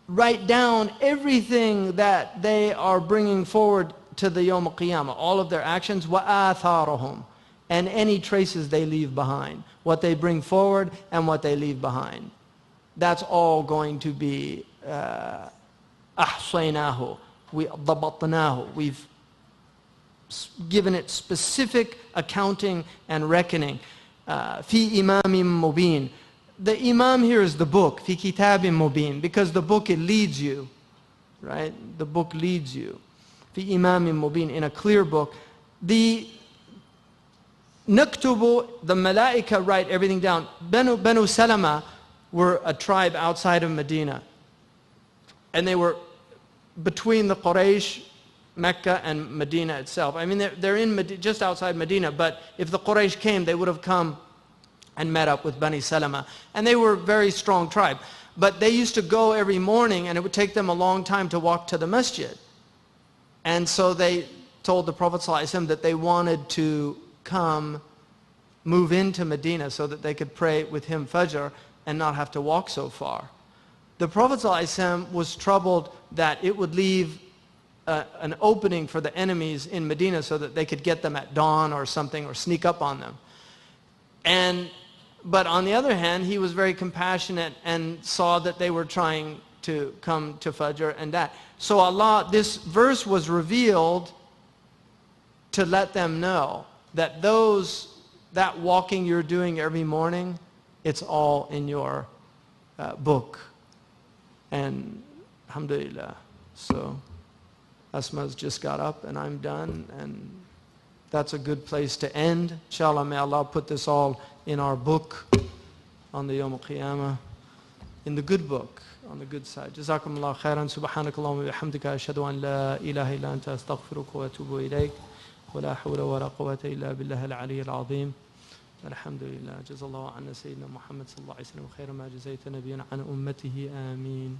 write down everything that they are bringing forward to the Yawm al-Qiyamah, all of their actions, وَآثَارُهُمْ, and any traces they leave behind, what they bring forward and what they leave behind. That's all going to be أحصيناه, ضبطناه. We've given it specific accounting and reckoning. في إمام مبين. The imam here is the book, في كتاب مبين, because the book, it leads you, right? The book leads you. في إمام مبين, in a clear book. The نكتب, the malaika write everything down. Banu Salama were a tribe outside of Medina, and they were between the Quraysh, Mecca, and Medina itself. I mean, they're in just outside Medina, but if the Quraysh came, they would have come and met up with Bani Salama. And they were a very strong tribe. But they used to go every morning, and it would take them a long time to walk to the masjid. And so they told the Prophet ﷺ that they wanted to move into Medina so that they could pray with him Fajr and not have to walk so far. The Prophet ﷺ was troubled that it would leave an opening for the enemies in Medina so that they could get them at dawn or something or sneak up on them. But on the other hand, he was very compassionate and saw that they were trying to come to Fajr and that. So Allah, this verse was revealed to let them know that that walking you're doing every morning, it's all in your book. And alhamdulillah. So Asma's just got up and I'm done, and that's a good place to end. Inshallah, may Allah put this all in our book on the Yawm al-Qiyamah, in the good book, on the good side. Jazakumullah khairan. Subhanakallahumma wa bihamdika ashhadu an la ilaha illa anta astaghfiruka wa atubu ilayk. Wa la hawla wa la quwwata illa billahi al-ali al-azim. Alhamdulillah. Jazallahu anna Sayyidina Muhammad sallallahu alayhi wa sallam khairan ma jazayta nabiyyan an ummatihi. Ameen.